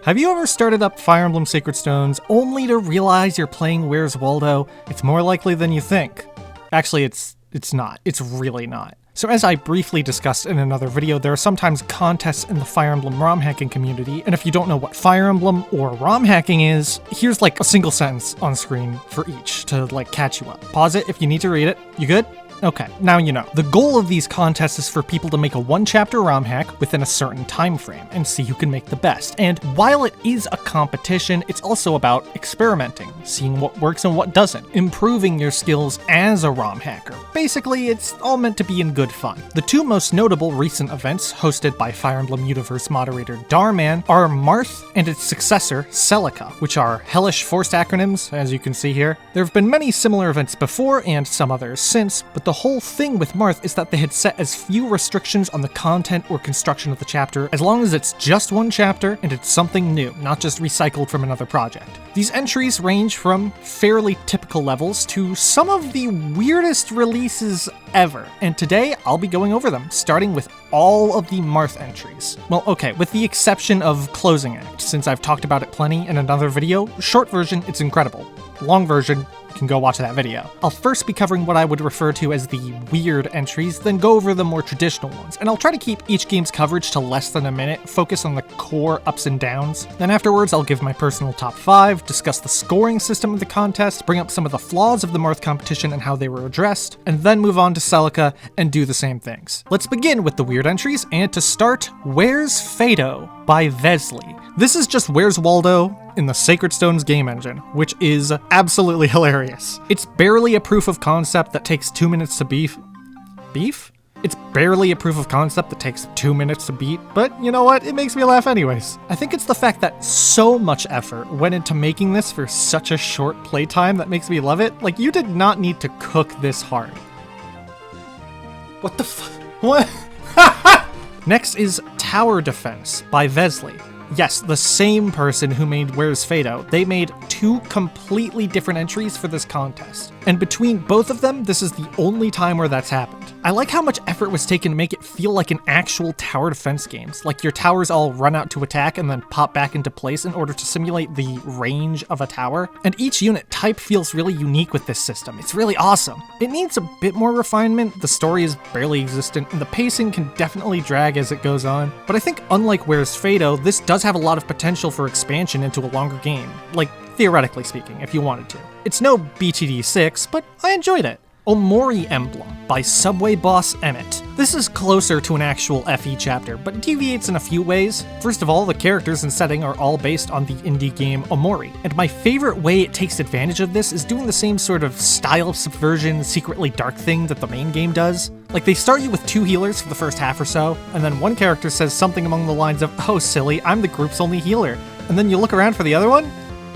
Have you ever started up Fire Emblem Sacred Stones only to realize you're playing Where's Waldo? It's more likely than you think. Actually, it's not. It's really not. So as I briefly discussed in another video, there are sometimes contests in the Fire Emblem Romhacking community, and if you don't know what Fire Emblem or Romhacking is, here's like a single sentence on screen for each to like catch you up. Pause it if you need to read it. You good? Okay, now you know. The goal of these contests is for people to make a one-chapter romhack within a certain time frame and see who can make the best. And while it is a competition, it's also about experimenting, seeing what works and what doesn't, improving your skills as a romhacker. Basically, it's all meant to be in good fun. The two most notable recent events hosted by Fire Emblem Universe moderator Darman are MARTH and its successor, CELICA, which are hellish forced acronyms, as you can see here. There have been many similar events before and some others since, but the whole thing with MARTH is that they had set as few restrictions on the content or construction of the chapter as long as it's just one chapter and it's something new, not just recycled from another project. These entries range from fairly typical levels to some of the weirdest releases ever, and today I'll be going over them, starting with all of the MARTH entries. Well, okay, with the exception of Closing Act, since I've talked about it plenty in another video. Short version, it's incredible. Long version, you can go watch that video. I'll first be covering what I would refer to as the weird entries, then go over the more traditional ones, and I'll try to keep each game's coverage to less than a minute, focus on the core ups and downs. Then afterwards, I'll give my personal top 5, discuss the scoring system of the contest, bring up some of the flaws of the MARTH competition and how they were addressed, and then move on to CELICA and do the same things. Let's begin with the weird entries, and to start, Where's Fado by Vesley. This is just Where's Waldo in the Sacred Stones game engine, which is absolutely hilarious. It's barely a proof of concept that takes 2 minutes to beef? It's barely a proof of concept that takes 2 minutes to beat, but you know what? It makes me laugh anyways. I think it's the fact that so much effort went into making this for such a short playtime that makes me love it. Like, you did not need to cook this hard. What the what? Next is Tower Defense by Vesley. Yes, the same person who made Where's Fado. They made 2 completely different entries for this contest. And between both of them, this is the only time where that's happened. I like how much effort was taken to make it feel like an actual tower defense game. Like your towers all run out to attack and then pop back into place in order to simulate the range of a tower. And each unit type feels really unique with this system. It's really awesome. It needs a bit more refinement, the story is barely existent, and the pacing can definitely drag as it goes on. But I think unlike Where's Fado, this does have a lot of potential for expansion into a longer game. Like, theoretically speaking, if you wanted to. It's no BTD 6, but I enjoyed it. Omori Emblem by Subway Boss Emmett. This is closer to an actual FE chapter, but deviates in a few ways. First of all, the characters and setting are all based on the indie game Omori, and my favorite way it takes advantage of this is doing the same sort of style subversion, secretly dark thing that the main game does. Like, they start you with 2 healers for the first half or so, and then one character says something along the lines of, "Oh silly, I'm the group's only healer," and then you look around for the other one,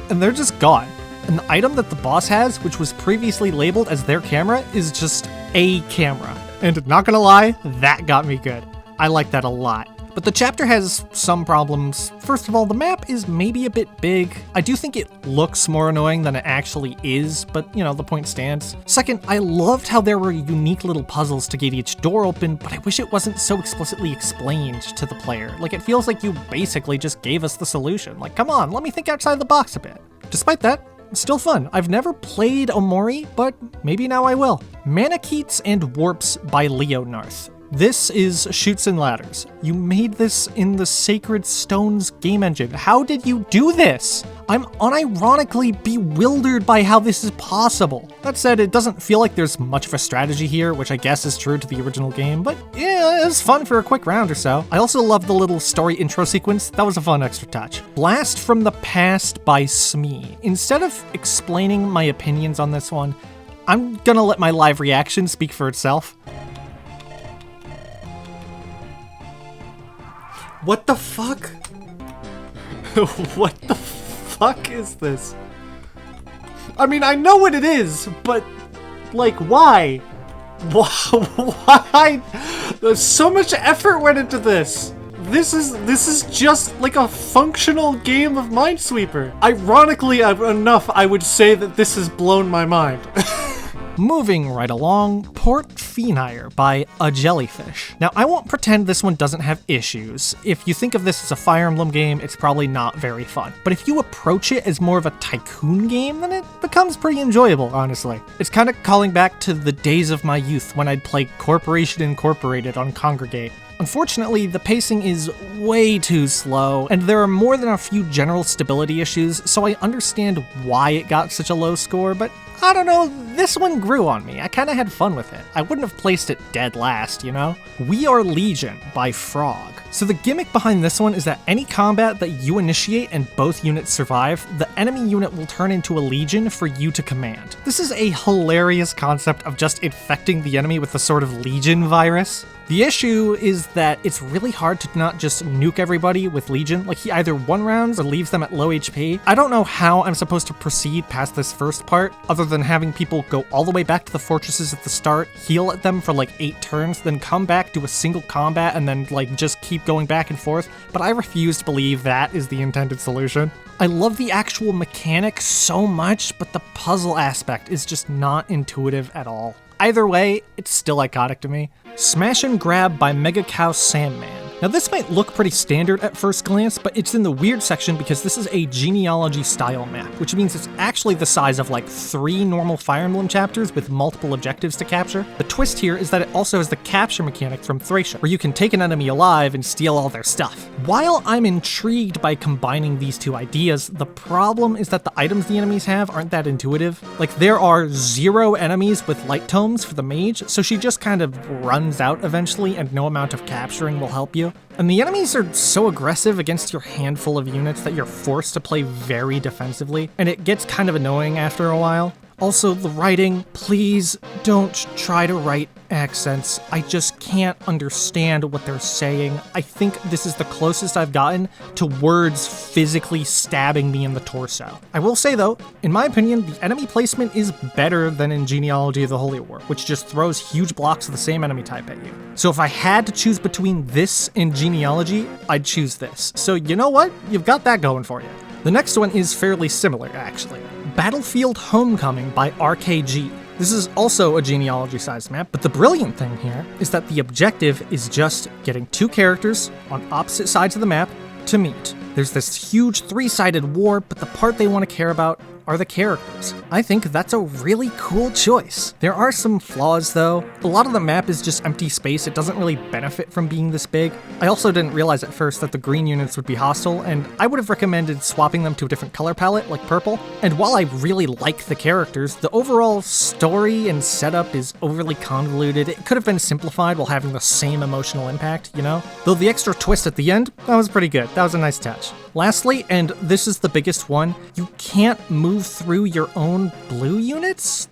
and they're just gone. And the item that the boss has, which was previously labeled as their camera, is just a camera. And not gonna lie, that got me good. I like that a lot. But the chapter has some problems. First of all, the map is maybe a bit big. I do think it looks more annoying than it actually is, but you know, the point stands. Second, I loved how there were unique little puzzles to get each door open, but I wish it wasn't so explicitly explained to the player. Like, it feels like you basically just gave us the solution. Like, come on, let me think outside the box a bit. Despite that, still fun. I've never played Omori, but maybe now I will. Manakeets and Warps by Leonarth. This is Chutes and Ladders. You made this in the Sacred Stones game engine. How did you do this? I'm unironically bewildered by how this is possible. That said, it doesn't feel like there's much of a strategy here, which I guess is true to the original game, but yeah, it was fun for a quick round or so. I also love the little story intro sequence. That was a fun extra touch. Blast from the Past by Smee. Instead of explaining my opinions on this one, I'm gonna let my live reaction speak for itself. What the fuck? What the fuck is this? I mean, I know what it is, but like, why? Why? There's so much effort went into this. This is just like a functional game of Minesweeper. Ironically enough, I would say that this has blown my mind. Moving right along, Port Fenire by A Jellyfish. Now, I won't pretend this one doesn't have issues. If you think of this as a Fire Emblem game, it's probably not very fun. But if you approach it as more of a tycoon game, then it becomes pretty enjoyable, honestly. It's kind of calling back to the days of my youth when I'd play Corporation Incorporated on Congregate. Unfortunately, the pacing is way too slow, and there are more than a few general stability issues, so I understand why it got such a low score, but I don't know, this one grew on me. I kinda had fun with it. I wouldn't have placed it dead last, you know? We Are Legion by Frog. So the gimmick behind this one is that any combat that you initiate and both units survive, the enemy unit will turn into a legion for you to command. This is a hilarious concept of just infecting the enemy with the sort of legion virus. The issue is that it's really hard to not just nuke everybody with Legion, like he either one-rounds or leaves them at low HP. I don't know how I'm supposed to proceed past this first part, other than having people go all the way back to the fortresses at the start, heal at them for like 8 turns, then come back, do a single combat, and then like just keep going back and forth, but I refuse to believe that is the intended solution. I love the actual mechanic so much, but the puzzle aspect is just not intuitive at all. Either way, it's still iconic to me. Smash and Grab by Mega Cow Sandman. Now this might look pretty standard at first glance, but it's in the weird section because this is a genealogy style map, which means it's actually the size of like 3 normal Fire Emblem chapters with multiple objectives to capture. The twist here is that it also has the capture mechanic from Thracia, where you can take an enemy alive and steal all their stuff. While I'm intrigued by combining these two ideas, the problem is that the items the enemies have aren't that intuitive. Like there are 0 enemies with light tomes for the mage, so she just kind of runs out eventually and no amount of capturing will help you. And the enemies are so aggressive against your handful of units that you're forced to play very defensively, and it gets kind of annoying after a while. Also, the writing, please don't try to write accents. I just can't understand what they're saying. I think this is the closest I've gotten to words physically stabbing me in the torso. I will say though, in my opinion, the enemy placement is better than in Genealogy of the Holy War, which just throws huge blocks of the same enemy type at you. So if I had to choose between this and Genealogy, I'd choose this. So you know what? You've got that going for you. The next one is fairly similar, actually. Battlefield Homecoming by RKG. This is also a genealogy-sized map, but the brilliant thing here is that the objective is just getting 2 characters on opposite sides of the map to meet. There's this huge 3-sided war, but the part they want to care about are the characters. I think that's a really cool choice. There are some flaws though. A lot of the map is just empty space. It doesn't really benefit from being this big. I also didn't realize at first that the green units would be hostile, and I would have recommended swapping them to a different color palette, like purple. And while I really like the characters, the overall story and setup is overly convoluted. It could have been simplified while having the same emotional impact, you know? Though the extra twist at the end, that was pretty good. That was a nice touch. Lastly, and this is the biggest one, you can't move through your own blue units?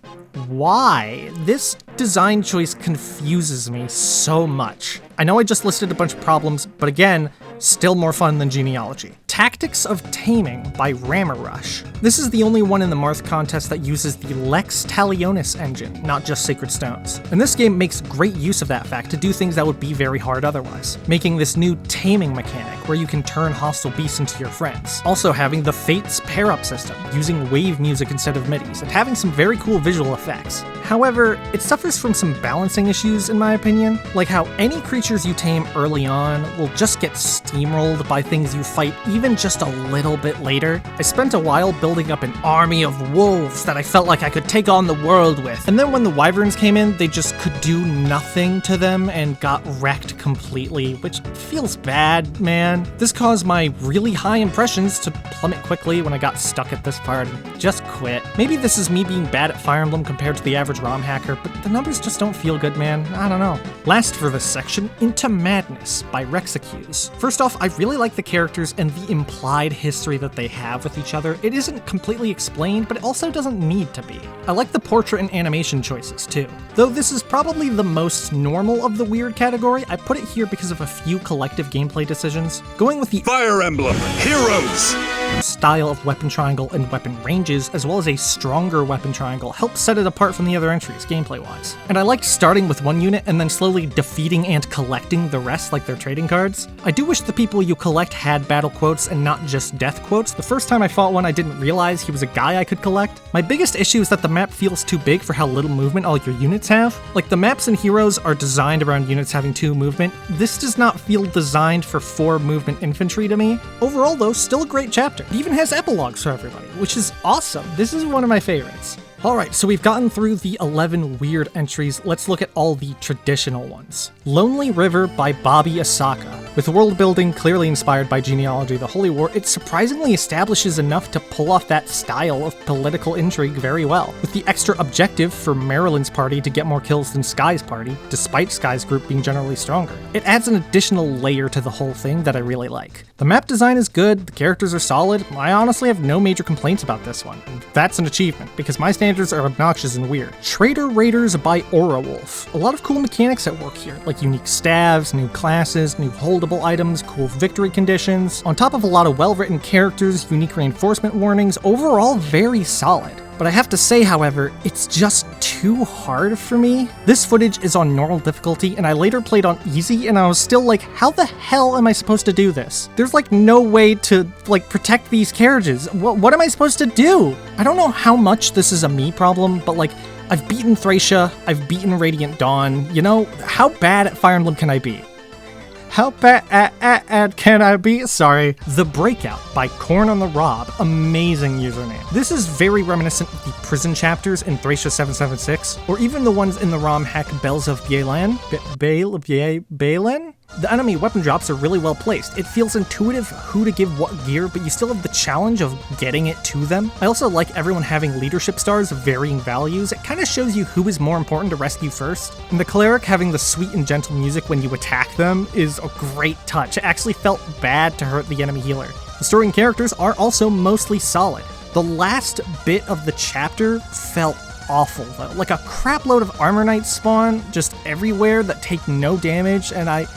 Why? This design choice confuses me so much. I know I just listed a bunch of problems, but again, still more fun than Genealogy. Tactics of Taming by Rammerrush. This is the only one in the Marth contest that uses the Lex Talionis engine, not just Sacred Stones. And this game makes great use of that fact to do things that would be very hard otherwise, making this new taming mechanic where you can turn hostile beasts into your friends. Also having the Fates pair-up system, using wave music instead of midis, and having some very cool visual effects. However, it suffers from some balancing issues in my opinion, like how any creatures you tame early on will just get steamrolled by things you fight even just a little bit later. I spent a while building up an army of wolves that I felt like I could take on the world with, and then when the wyverns came in, they just could do nothing to them and got wrecked completely, which feels bad, man. This caused my really high impressions to plummet quickly when I got stuck at this part and just quit. Maybe this is me being bad at Fire Emblem compared to the average ROM hacker, but the numbers just don't feel good, man. I don't know. Last for this section, Into Madness by Rexacuse. First off, I really like the characters and the implied history that they have with each other. It isn't completely explained, but it also doesn't need to be. I like the portrait and animation choices, too. Though this is probably the most normal of the weird category, I put it here because of a few collective gameplay decisions. Going with the Fire Emblem Heroes style of weapon triangle and weapon ranges, as well as a stronger weapon triangle, helps set it apart from the other entries, gameplay-wise. And I liked starting with one unit and then slowly defeating and collecting the rest like their trading cards. I do wish the people you collect had battle quotes and not just death quotes. The first time I fought one, I didn't realize he was a guy I could collect. My biggest issue is that the map feels too big for how little movement all your units have. Like, the maps in Heroes are designed around units having 2 movement. This does not feel designed for 4 movement infantry to me. Overall though, still a great chapter. It even has epilogues for everybody, which is awesome. This is one of my favorites. Alright, so we've gotten through the 11 weird entries. Let's look at all the traditional ones. Lonely River by Bobby Asaka. With world building clearly inspired by Genealogy of the Holy War, it surprisingly establishes enough to pull off that style of political intrigue very well, with the extra objective for Marilyn's party to get more kills than Sky's party, despite Sky's group being generally stronger. It adds an additional layer to the whole thing that I really like. The map design is good, the characters are solid. I honestly have no major complaints about this one, and that's an achievement, because my standards are obnoxious and weird. Trader Raiders by Aura Wolf. A lot of cool mechanics at work here, like unique staves, new classes, new holdable items, cool victory conditions, on top of a lot of well-written characters, unique reinforcement warnings. Overall, very solid. But I have to say, however, it's just too hard for me. This footage is on normal difficulty, and I later played on easy, and I was still like, how the hell am I supposed to do this? There's like no way to like protect these carriages. What am I supposed to do? I don't know how much this is a me problem, but like, I've beaten Thracia, I've beaten Radiant Dawn, you know, how bad at Fire Emblem can I be? How bad can I be? Sorry. The Breakout by Corn on the Rob. Amazing username. This is very reminiscent of the prison chapters in Thracia 776, or even the ones in the Romhack Bells of Balen. Balen? The enemy weapon drops are really well placed. It feels intuitive who to give what gear, but you still have the challenge of getting it to them. I also like everyone having leadership stars of varying values. It kind of shows you who is more important to rescue first. And the cleric having the sweet and gentle music when you attack them is a great touch. It actually felt bad to hurt the enemy healer. The story and characters are also mostly solid. The last bit of the chapter felt awful though. Like a crap load of armor knights spawn just everywhere that take no damage, and I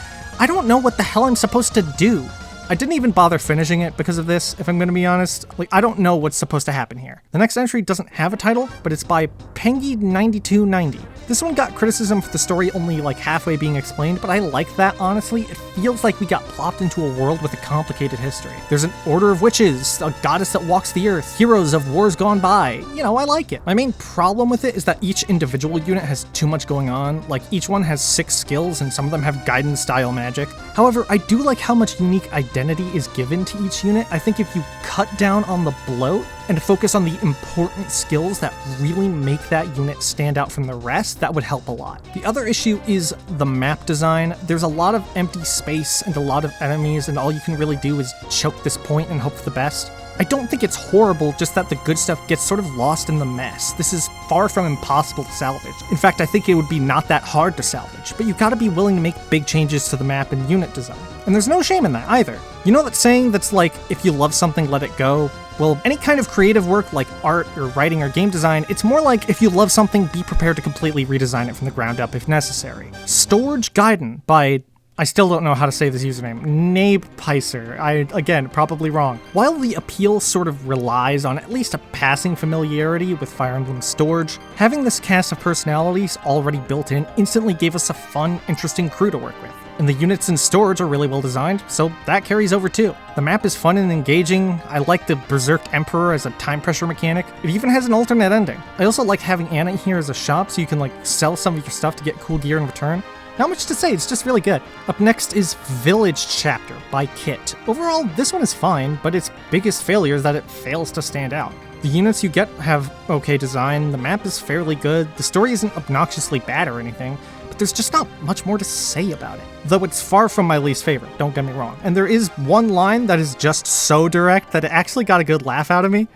don't know what the hell I'm supposed to do. I didn't even bother finishing it because of this, if I'm gonna be honest. Like, I don't know what's supposed to happen here. The next entry doesn't have a title, but it's by Pengy9290. This one got criticism for the story only like halfway being explained, but I like that, honestly. It feels like we got plopped into a world with a complicated history. There's an order of witches, a goddess that walks the earth, heroes of wars gone by. You know, I like it. My main problem with it is that each individual unit has too much going on. Like, each one has 6 skills and some of them have guidance style magic. However, I do like how much unique identity is given to each unit. I think if you cut down on the bloat and focus on the important skills that really make that unit stand out from the rest, that would help a lot. The other issue is the map design. There's a lot of empty space and a lot of enemies, and all you can really do is choke this point and hope for the best. I don't think it's horrible, just that the good stuff gets sort of lost in the mess. This is far from impossible to salvage. In fact, I think it would be not that hard to salvage, but you gotta be willing to make big changes to the map and unit design. And there's no shame in that either. You know that saying that's like, if you love something, let it go? Well, any kind of creative work like art or writing or game design, it's more like if you love something, be prepared to completely redesign it from the ground up if necessary. Storage Gaiden by, I still don't know how to say this username, Nabepeiser. Again, probably wrong. While the appeal sort of relies on at least a passing familiarity with Fire Emblem Storage, having this cast of personalities already built in instantly gave us a fun, interesting crew to work with. And the units in Storage are really well designed, so that carries over too. The map is fun and engaging. I like the Berserk Emperor as a time pressure mechanic. It even has an alternate ending. I also like having Anna here as a shop so you can like sell some of your stuff to get cool gear in return. Not much to say, it's just really good. Up next is Village Chapter by Kit. Overall, this one is fine, but its biggest failure is that it fails to stand out. The units you get have okay design, the map is fairly good, the story isn't obnoxiously bad or anything, but there's just not much more to say about it. Though it's far from my least favorite, don't get me wrong. And there is one line that is just so direct that it actually got a good laugh out of me.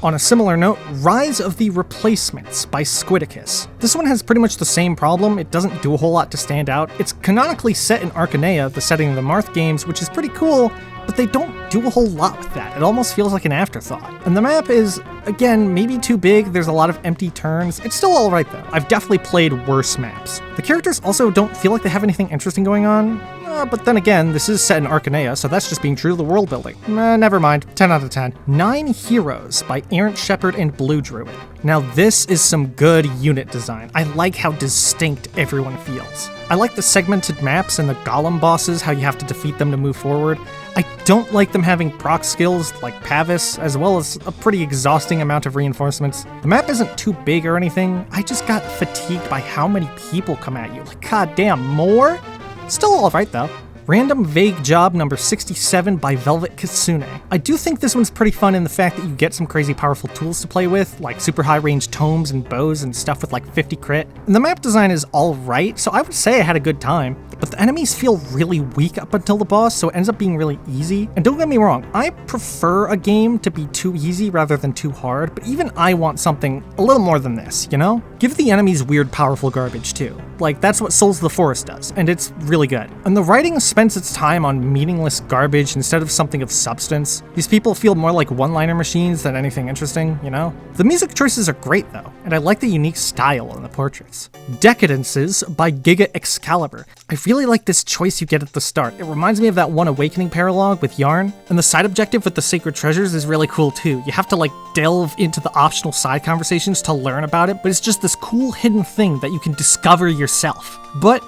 On a similar note, Rise of the Replacements by Squidicus. This one has pretty much the same problem. It doesn't do a whole lot to stand out. It's canonically set in Arcanea, the setting of the Marth games, which is pretty cool, but they don't do a whole lot with that. It almost feels like an afterthought. And the map is, again, maybe too big. There's a lot of empty turns. It's still alright though. I've definitely played worse maps. The characters also don't feel like they have anything interesting going on. But then again, this is set in Arcanea, so that's just being true to the world building. Never mind, 10 out of 10. 9 Heroes by Errant Shepherd and Blue Druid. Now this is some good unit design. I like how distinct everyone feels. I like the segmented maps and the golem bosses, how you have to defeat them to move forward. I don't like them having proc skills like Pavis, as well as a pretty exhausting amount of reinforcements. The map isn't too big or anything, I just got fatigued by how many people come at you. Like, goddamn, more? Still alright though. Random Vague Job number 67 by Velvet Kitsune. I do think this one's pretty fun in the fact that you get some crazy powerful tools to play with, like super high range tomes and bows and stuff with like 50 crit. And the map design is alright, so I would say I had a good time. But the enemies feel really weak up until the boss, so it ends up being really easy. And don't get me wrong, I prefer a game to be too easy rather than too hard, but even I want something a little more than this, you know? Give the enemies weird powerful garbage too. Like, that's what Souls of the Forest does, and it's really good. And the writing spends its time on meaningless garbage instead of something of substance. These people feel more like one-liner machines than anything interesting, you know? The music choices are great though, and I like the unique style in the portraits. Decadences by Giga Excalibur. I really like this choice you get at the start. It reminds me of that one Awakening paralogue with Yarn, and the side objective with the Sacred Treasures is really cool too. You have to like delve into the optional side conversations to learn about it, but it's just this cool hidden thing that you can discover yourself. But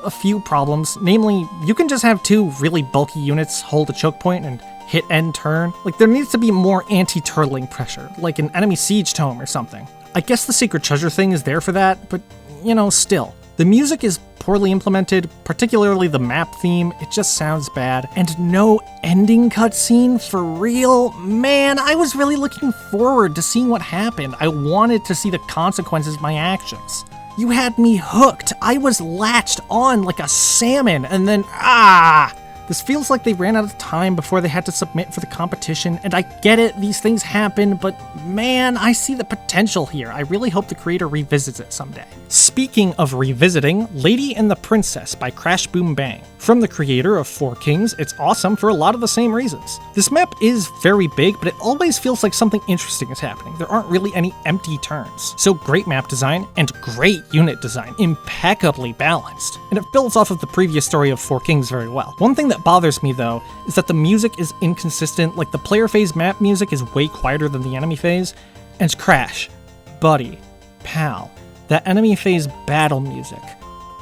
a few problems, namely, you can just have 2 really bulky units hold a choke point and hit end turn. Like, there needs to be more anti-turtling pressure, like an enemy siege tome or something. I guess the Sacred Treasure thing is there for that, but, you know, still. The music is poorly implemented, particularly the map theme, it just sounds bad. And no ending cutscene for real? Man, I was really looking forward to seeing what happened. I wanted to see the consequences of my actions. You had me hooked. I was latched on like a salmon, and then, This feels like they ran out of time before they had to submit for the competition, and I get it, these things happen, but man, I see the potential here. I really hope the creator revisits it someday. Speaking of revisiting, Lady and the Princess by Crash Boom Bang. From the creator of Four Kings, it's awesome for a lot of the same reasons. This map is very big, but it always feels like something interesting is happening. There aren't really any empty turns. So great map design and great unit design, impeccably balanced. And it builds off of the previous story of Four Kings very well. One thing that bothers me though, is that the music is inconsistent. Like, the player phase map music is way quieter than the enemy phase, and Crash, buddy, pal, that enemy phase battle music,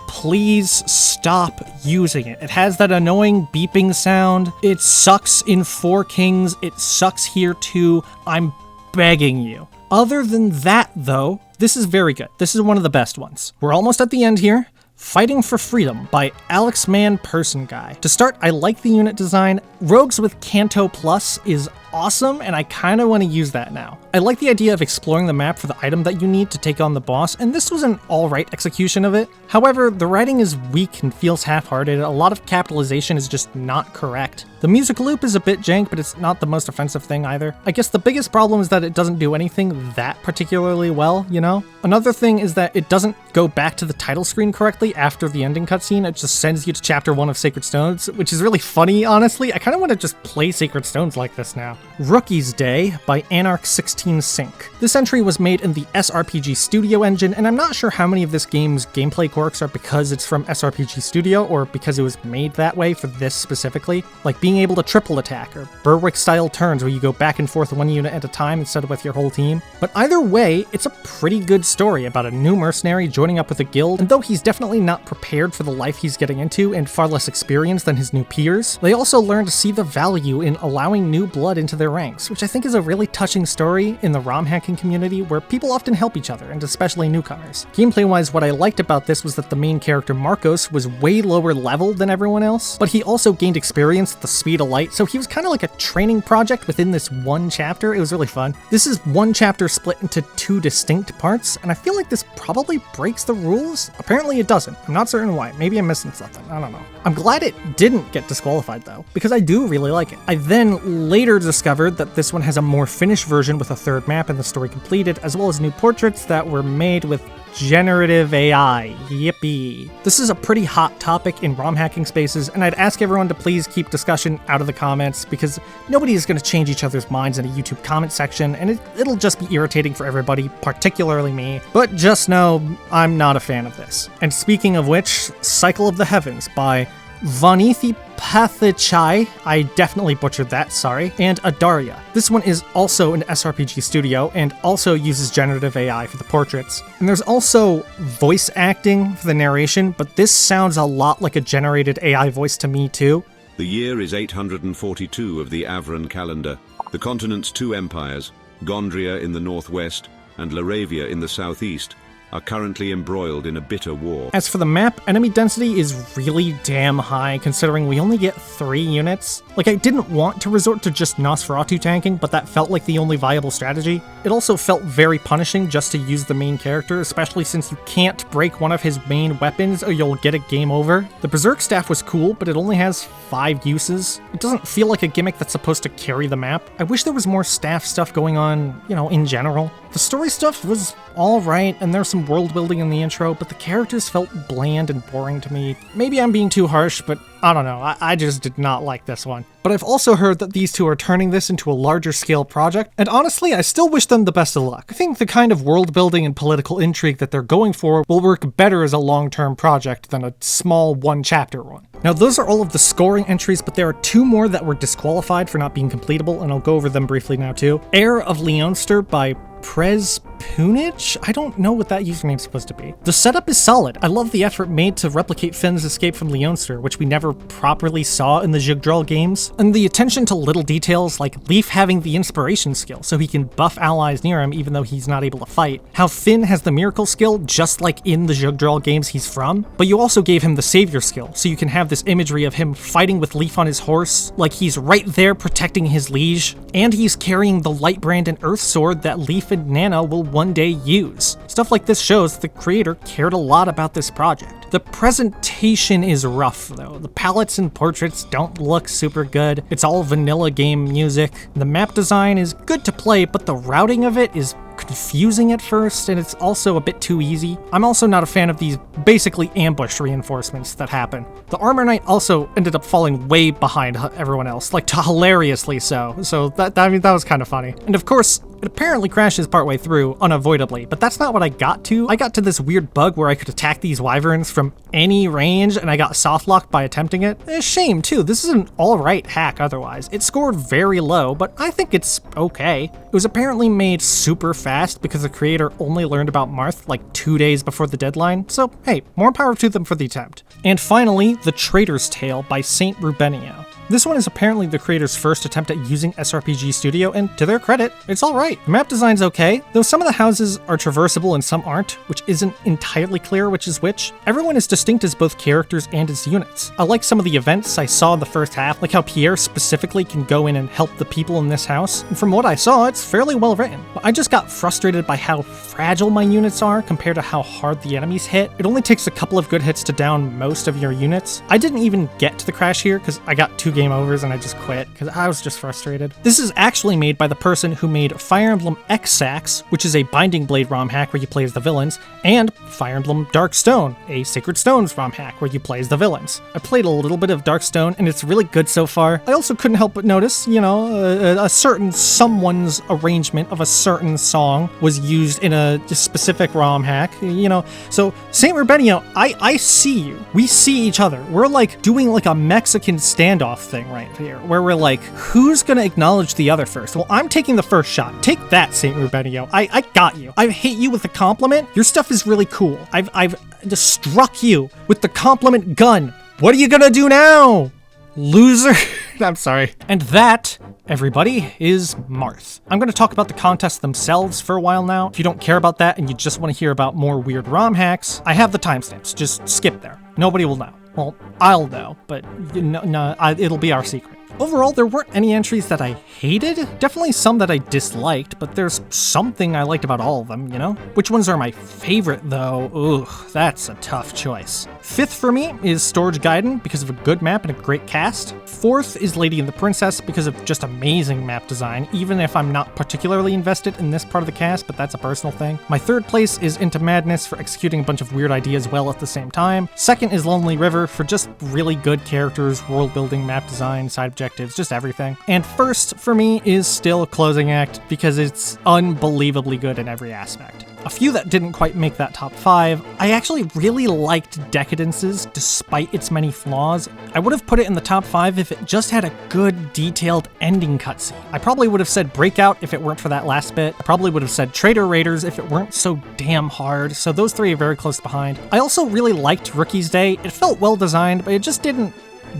please stop using it. It has that annoying beeping sound. It sucks in Four Kings, it sucks here too. I'm begging you. Other than that though, this is very good. This is one of the best ones. We're almost at the end here. Fighting for Freedom by Alex Man Person Guy. To start, I like the unit design. Rogues with Canto Plus is awesome, and I kind of want to use that now. I like the idea of exploring the map for the item that you need to take on the boss, and this was an alright execution of it. However, the writing is weak and feels half-hearted. A lot of capitalization is just not correct. The music loop is a bit jank, but it's not the most offensive thing either. I guess the biggest problem is that it doesn't do anything that particularly well, you know? Another thing is that it doesn't go back to the title screen correctly after the ending cutscene. It just sends you to Chapter 1 of Sacred Stones, which is really funny, honestly. I kind of want to just play Sacred Stones like this now. Rookie's Day by Anarch16 Sync. This entry was made in the SRPG Studio engine, and I'm not sure how many of this game's gameplay quirks are because it's from SRPG Studio or because it was made that way for this specifically, like being able to triple attack or Berwick-style turns where you go back and forth one unit at a time instead of with your whole team. But either way, it's a pretty good story about a new mercenary joining up with a guild, and though he's definitely not prepared for the life he's getting into and far less experienced than his new peers, they also learn to see the value in allowing new blood into their ranks, which I think is a really touching story in the romhacking community where people often help each other, and especially newcomers. Gameplay-wise, what I liked about this was that the main character Marcos was way lower level than everyone else, but he also gained experience at the speed of light, so he was kind of like a training project within this one chapter. It was really fun. This is one chapter split into 2 distinct parts, and I feel like this probably breaks the rules. Apparently it doesn't. I'm not certain why. Maybe I'm missing something. I don't know. I'm glad it didn't get disqualified though, because I do really like it. I then later discovered that this one has a more finished version with a 3rd map and the story completed, as well as new portraits that were made with generative AI. Yippee. This is a pretty hot topic in romhacking spaces, and I'd ask everyone to please keep discussion out of the comments, because nobody is going to change each other's minds in a YouTube comment section, and it'll just be irritating for everybody, particularly me. But just know, I'm not a fan of this. And speaking of which, Cycle of the Heavens by Vanithi Pathichai, I definitely butchered that, sorry, and Adaria. This one is also an SRPG studio and also uses generative AI for the portraits. And there's also voice acting for the narration, but this sounds a lot like a generated AI voice to me too. The year is 842 of the Avran calendar. The continent's two empires, Gondria in the northwest and Laravia in the southeast, are currently embroiled in a bitter war. As for the map, enemy density is really damn high considering we only get 3 units. Like, I didn't want to resort to just Nosferatu tanking, but that felt like the only viable strategy. It also felt very punishing just to use the main character, especially since you can't break one of his main weapons or you'll get a game over. The Berserk Staff was cool, but it only has 5 uses. It doesn't feel like a gimmick that's supposed to carry the map. I wish there was more staff stuff going on, you know, in general. The story stuff was alright, and there's some world building in the intro, but the characters felt bland and boring to me. Maybe I'm being too harsh, but I don't know, I just did not like this one. But I've also heard that these two are turning this into a larger scale project, and honestly, I still wish them the best of luck. I think the kind of world building and political intrigue that they're going for will work better as a long-term project than a small one-chapter one. Now, those are all of the scoring entries, but there are 2 more that were disqualified for not being completable, and I'll go over them briefly now too. Heir of Leonster by Prez Punich? I don't know what that username's supposed to be. The setup is solid. I love the effort made to replicate Finn's escape from Leonster, which we never properly saw in the Yggdrasil games, and the attention to little details like Leif having the inspiration skill so he can buff allies near him even though he's not able to fight, how Finn has the miracle skill just like in the Yggdrasil games he's from, but you also gave him the savior skill so you can have this imagery of him fighting with Leif on his horse, like he's right there protecting his liege, and he's carrying the Lightbrand and Earth Sword that Leif and Nana will one day use. Stuff like this shows the creator cared a lot about this project. The presentation is rough though. The palettes and portraits don't look super good. It's all vanilla game music. The map design is good to play, but the routing of it is confusing at first, and it's also a bit too easy. I'm also not a fan of these basically ambush reinforcements that happen. The Armor Knight also ended up falling way behind everyone else, like hilariously so. So that was kind of funny. And of course, it apparently crashes partway through, unavoidably, but that's not what I got to. I got to this weird bug where I could attack these wyverns from any range, and I got softlocked by attempting it. A shame, too. This is an alright hack otherwise. It scored very low, but I think it's okay. It was apparently made super fast because the creator only learned about Marth like 2 days before the deadline, so hey, more power to them for the attempt. And finally, The Traitor's Tale by Saint Rubenio. This one is apparently the creator's first attempt at using SRPG Studio, and to their credit, it's alright. The map design's okay, though some of the houses are traversable and some aren't, which isn't entirely clear which is which. Everyone is distinct as both characters and as units. I like some of the events I saw in the first half, like how Pierre specifically can go in and help the people in this house, and from what I saw, it's fairly well written. But I just got frustrated by how fragile my units are compared to how hard the enemies hit. It only takes a couple of good hits to down most of your units. I didn't even get to the crash here because I got 2 game overs and I just quit because I was just frustrated. This is actually made by the person who made Fire Emblem X-Sax, which is a Binding Blade ROM hack where you play as the villains, and Fire Emblem Dark Stone, a Sacred Stones ROM hack where you play as the villains. I played a little bit of Dark Stone and it's really good so far. I also couldn't help but notice, you know, a certain someone's arrangement of a certain song was used in a specific ROM hack, you know. So Saint Rubenio, I see you. We see each other. We're like doing like a Mexican standoff thing right here, where we're like, who's gonna acknowledge the other first? Well, I'm taking the first shot. Take that, Saint Rubenio. I got you. I've hit you with a compliment. Your stuff is really cool. I've just struck you with the compliment gun. What are you gonna do now, loser? I'm sorry. And that, everybody, is Marth. I'm going to talk about the contests themselves for a while now. If you don't care about that and you just want to hear about more weird ROM hacks, I have the timestamps. Just skip there. Nobody will know. Well, I'll know, but it'll be our secret. Overall, there weren't any entries that I hated. Definitely some that I disliked, but there's something I liked about all of them, you know? Which ones are my favorite, though? Ugh, that's a tough choice. 5th for me is Storage Gaiden because of a good map and a great cast. 4th is Lady and the Princess because of just amazing map design, even if I'm not particularly invested in this part of the cast, but that's a personal thing. My 3rd place is Into Madness for executing a bunch of weird ideas well at the same time. 2nd is Lonely River for just really good characters, world building, map design, side objectives, just everything. And first, for me, is still Closing Act, because it's unbelievably good in every aspect. A few that didn't quite make that top 5, I actually really liked Decadence's despite its many flaws. I would have put it in the top 5 if it just had a good, detailed ending cutscene. I probably would have said Breakout if it weren't for that last bit. I probably would have said Trader Raiders if it weren't so damn hard, so those 3 are very close behind. I also really liked Rookie's Day. It felt well designed, but it just didn't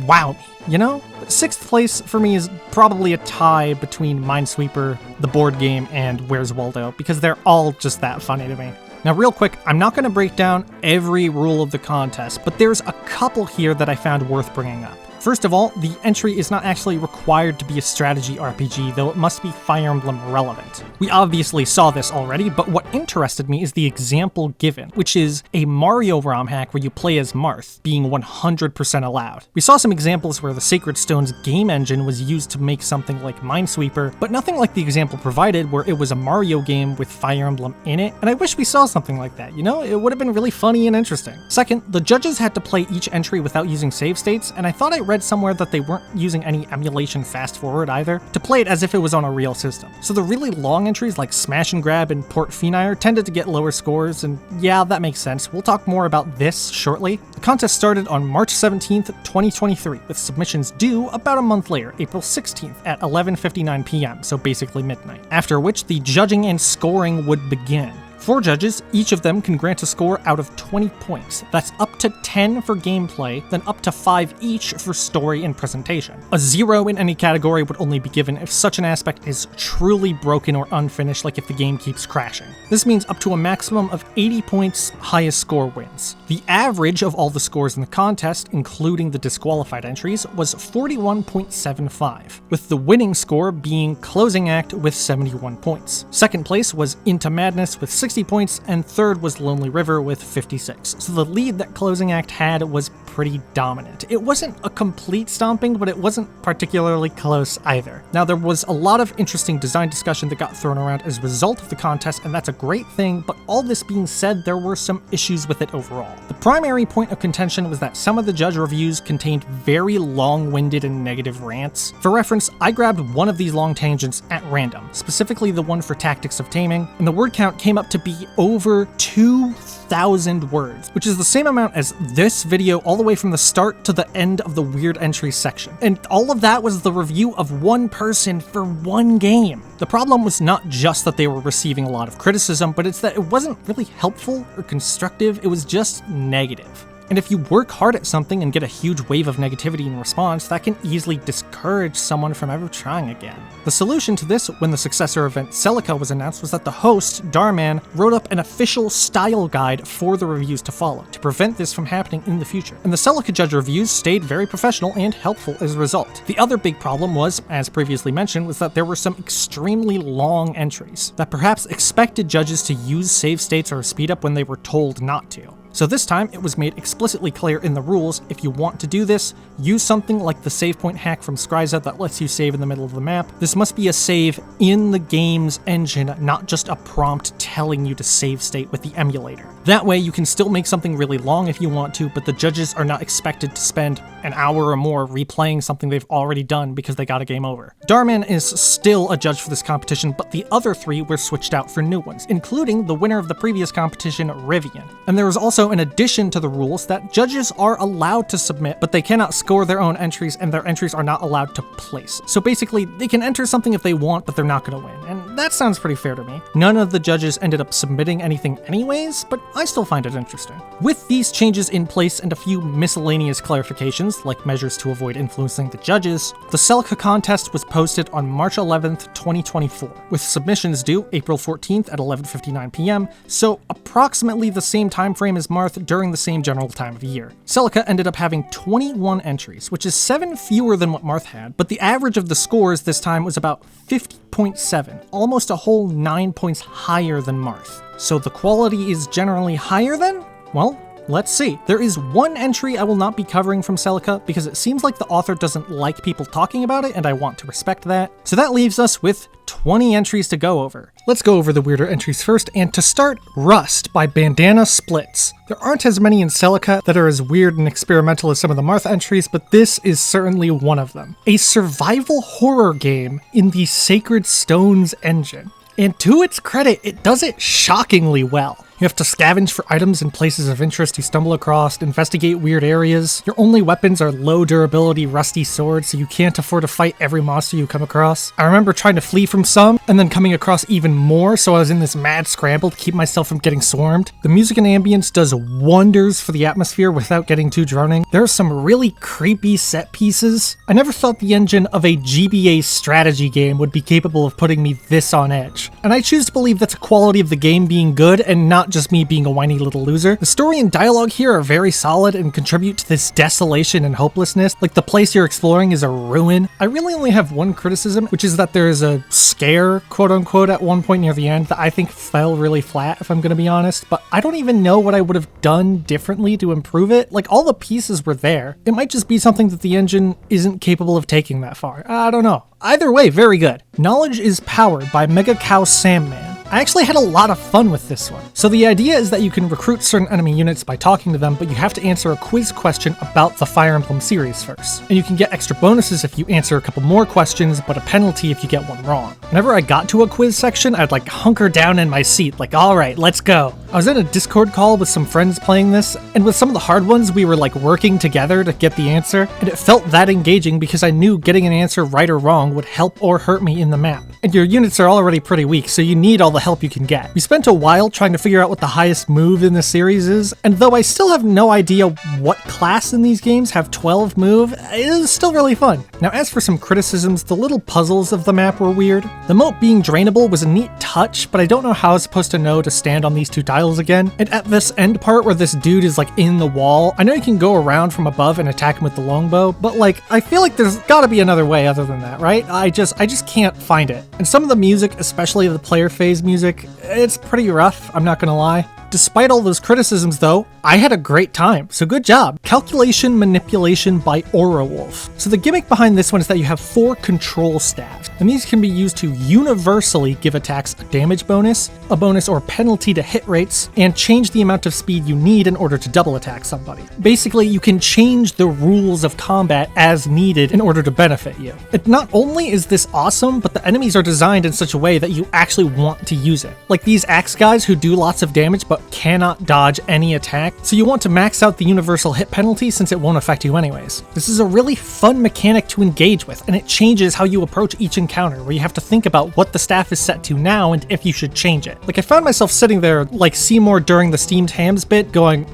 wow me, you know? But 6th place for me is probably a tie between Minesweeper, the board game, and Where's Waldo, because they're all just that funny to me. Now real quick, I'm not going to break down every rule of the contest, but there's a couple here that I found worth bringing up. First of all, the entry is not actually required to be a strategy RPG, though it must be Fire Emblem relevant. We obviously saw this already, but what interested me is the example given, which is a Mario ROM hack where you play as Marth, being 100% allowed. We saw some examples where the Sacred Stone's game engine was used to make something like Minesweeper, but nothing like the example provided where it was a Mario game with Fire Emblem in it, and I wish we saw something like that, you know? It would have been really funny and interesting. Second, the judges had to play each entry without using save states, and I thought I read somewhere that they weren't using any emulation fast forward either, to play it as if it was on a real system. So the really long entries like Smash and Grab and Port Finire tended to get lower scores, and yeah, that makes sense. We'll talk more about this shortly. The contest started on March 17th, 2023, with submissions due about a month later, April 16th at 11:59 p.m., so basically midnight, after which the judging and scoring would begin. 4 judges, each of them can grant a score out of 20 points. That's up to 10 for gameplay, then up to 5 each for story and presentation. A 0 in any category would only be given if such an aspect is truly broken or unfinished, like if the game keeps crashing. This means up to a maximum of 80 points, highest score wins. The average of all the scores in the contest, including the disqualified entries, was 41.75, with the winning score being Closing Act with 71 points. Second place was Into Madness with 60 points, and third was Lonely River with 56. So the lead that Closing Act had was pretty dominant. It wasn't a complete stomping, but it wasn't particularly close either. Now, there was a lot of interesting design discussion that got thrown around as a result of the contest, and that's a great thing, but all this being said, there were some issues with it overall. The primary point of contention was that some of the judge reviews contained very long-winded and negative rants. For reference, I grabbed one of these long tangents at random, specifically the one for Tactics of Taming, and the word count came up to be over 2,000 words, which is the same amount as this video all the way from the start to the end of the weird entries section. And all of that was the review of one person for one game. The problem was not just that they were receiving a lot of criticism, but it's that it wasn't really helpful or constructive, it was just negative. And if you work hard at something and get a huge wave of negativity in response, that can easily discourage someone from ever trying again. The solution to this, when the successor event CELICA was announced, was that the host, Darman, wrote up an official style guide for the reviews to follow, to prevent this from happening in the future. And the CELICA judge reviews stayed very professional and helpful as a result. The other big problem was, as previously mentioned, was that there were some extremely long entries that perhaps expected judges to use save states or speed up when they were told not to. So this time, it was made explicitly clear in the rules, if you want to do this, use something like the save point hack from Skryza that lets you save in the middle of the map. This must be a save in the game's engine, not just a prompt telling you to save state with the emulator. That way, you can still make something really long if you want to, but the judges are not expected to spend an hour or more replaying something they've already done because they got a game over. Darman is still a judge for this competition, but the other 3 were switched out for new ones, including the winner of the previous competition, Rivian. And there was also an addition to the rules that judges are allowed to submit, but they cannot score their own entries, and their entries are not allowed to place. So basically, they can enter something if they want, but they're not going to win, and that sounds pretty fair to me. None of the judges ended up submitting anything anyways, but I still find it interesting. With these changes in place and a few miscellaneous clarifications, like measures to avoid influencing the judges, the CELICA contest was posted on March 11th, 2024, with submissions due April 14th at 11:59 p.m., so approximately the same time frame as Marth during the same general time of year. CELICA ended up having 21 entries, which is 7 fewer than what Marth had, but the average of the scores this time was about 50.7, almost a whole 9 points higher than Marth. So the quality is generally higher then? Well, Let's see. There is one entry I will not be covering from Celica because it seems like the author doesn't like people talking about it, and I want to respect that. So that leaves us with 20 entries to go over. Let's go over the weirder entries first, and to start, Rust by Bandana Splits. There aren't as many in Celica that are as weird and experimental as some of the Marth entries, but this is certainly one of them. A survival horror game in the Sacred Stones engine. And to its credit, it does it shockingly well. You have to scavenge for items in places of interest you stumble across, investigate weird areas. Your only weapons are low durability rusty swords, so you can't afford to fight every monster you come across. I remember trying to flee from some, and then coming across even more, so I was in this mad scramble to keep myself from getting swarmed. The music and ambience does wonders for the atmosphere without getting too droning. There are some really creepy set pieces. I never thought the engine of a GBA strategy game would be capable of putting me this on edge. And I choose to believe that's a quality of the game being good and not just me being a whiny little loser. The story and dialogue here are very solid and contribute to this desolation and hopelessness. Like, the place you're exploring is a ruin. I really only have one criticism, which is that there is a scare, quote unquote, at one point near the end that I think fell really flat, if I'm gonna be honest, but I don't even know what I would have done differently to improve it. Like, all the pieces were there. It might just be something that the engine isn't capable of taking that far. I don't know. Either way, very good. Knowledge is Power by Mega Cow Sandman. I actually had a lot of fun with this one. So the idea is that you can recruit certain enemy units by talking to them, but you have to answer a quiz question about the Fire Emblem series first. And you can get extra bonuses if you answer a couple more questions, but a penalty if you get one wrong. Whenever I got to a quiz section, I'd like hunker down in my seat, like, all right, let's go. I was in a Discord call with some friends playing this, and with some of the hard ones, we were like working together to get the answer, and it felt that engaging because I knew getting an answer right or wrong would help or hurt me in the map. And your units are already pretty weak, so you need all the help you can get. We spent a while trying to figure out what the highest move in the series is, and though I still have no idea what class in these games have 12 move, it is still really fun. Now, as for some criticisms, the little puzzles of the map were weird. The moat being drainable was a neat touch, but I don't know how I was supposed to know to stand on these two tiles again. And at this end part where this dude is like in the wall, I know you can go around from above and attack him with the longbow, but like, I feel like there's gotta be another way other than that, right? I just can't find it. And some of the music, especially the player phase music, it's pretty rough, I'm not gonna lie. Despite all those criticisms though, I had a great time, so good job. Calculation Manipulation by Aura Wolf. So the gimmick behind this one is that you have 4 control staves, and these can be used to universally give attacks a damage bonus, a bonus or penalty to hit rates, and change the amount of speed you need in order to double attack somebody. Basically, you can change the rules of combat as needed in order to benefit you. And not only is this awesome, but the enemies are designed in such a way that you actually want to use it. Like these axe guys who do lots of damage but cannot dodge any attack, so you want to max out the universal hit penalty since it won't affect you anyways. This is a really fun mechanic to engage with, and it changes how you approach each encounter, where you have to think about what the staff is set to now and if you should change it. Like, I found myself sitting there like Seymour during the steamed hams bit going,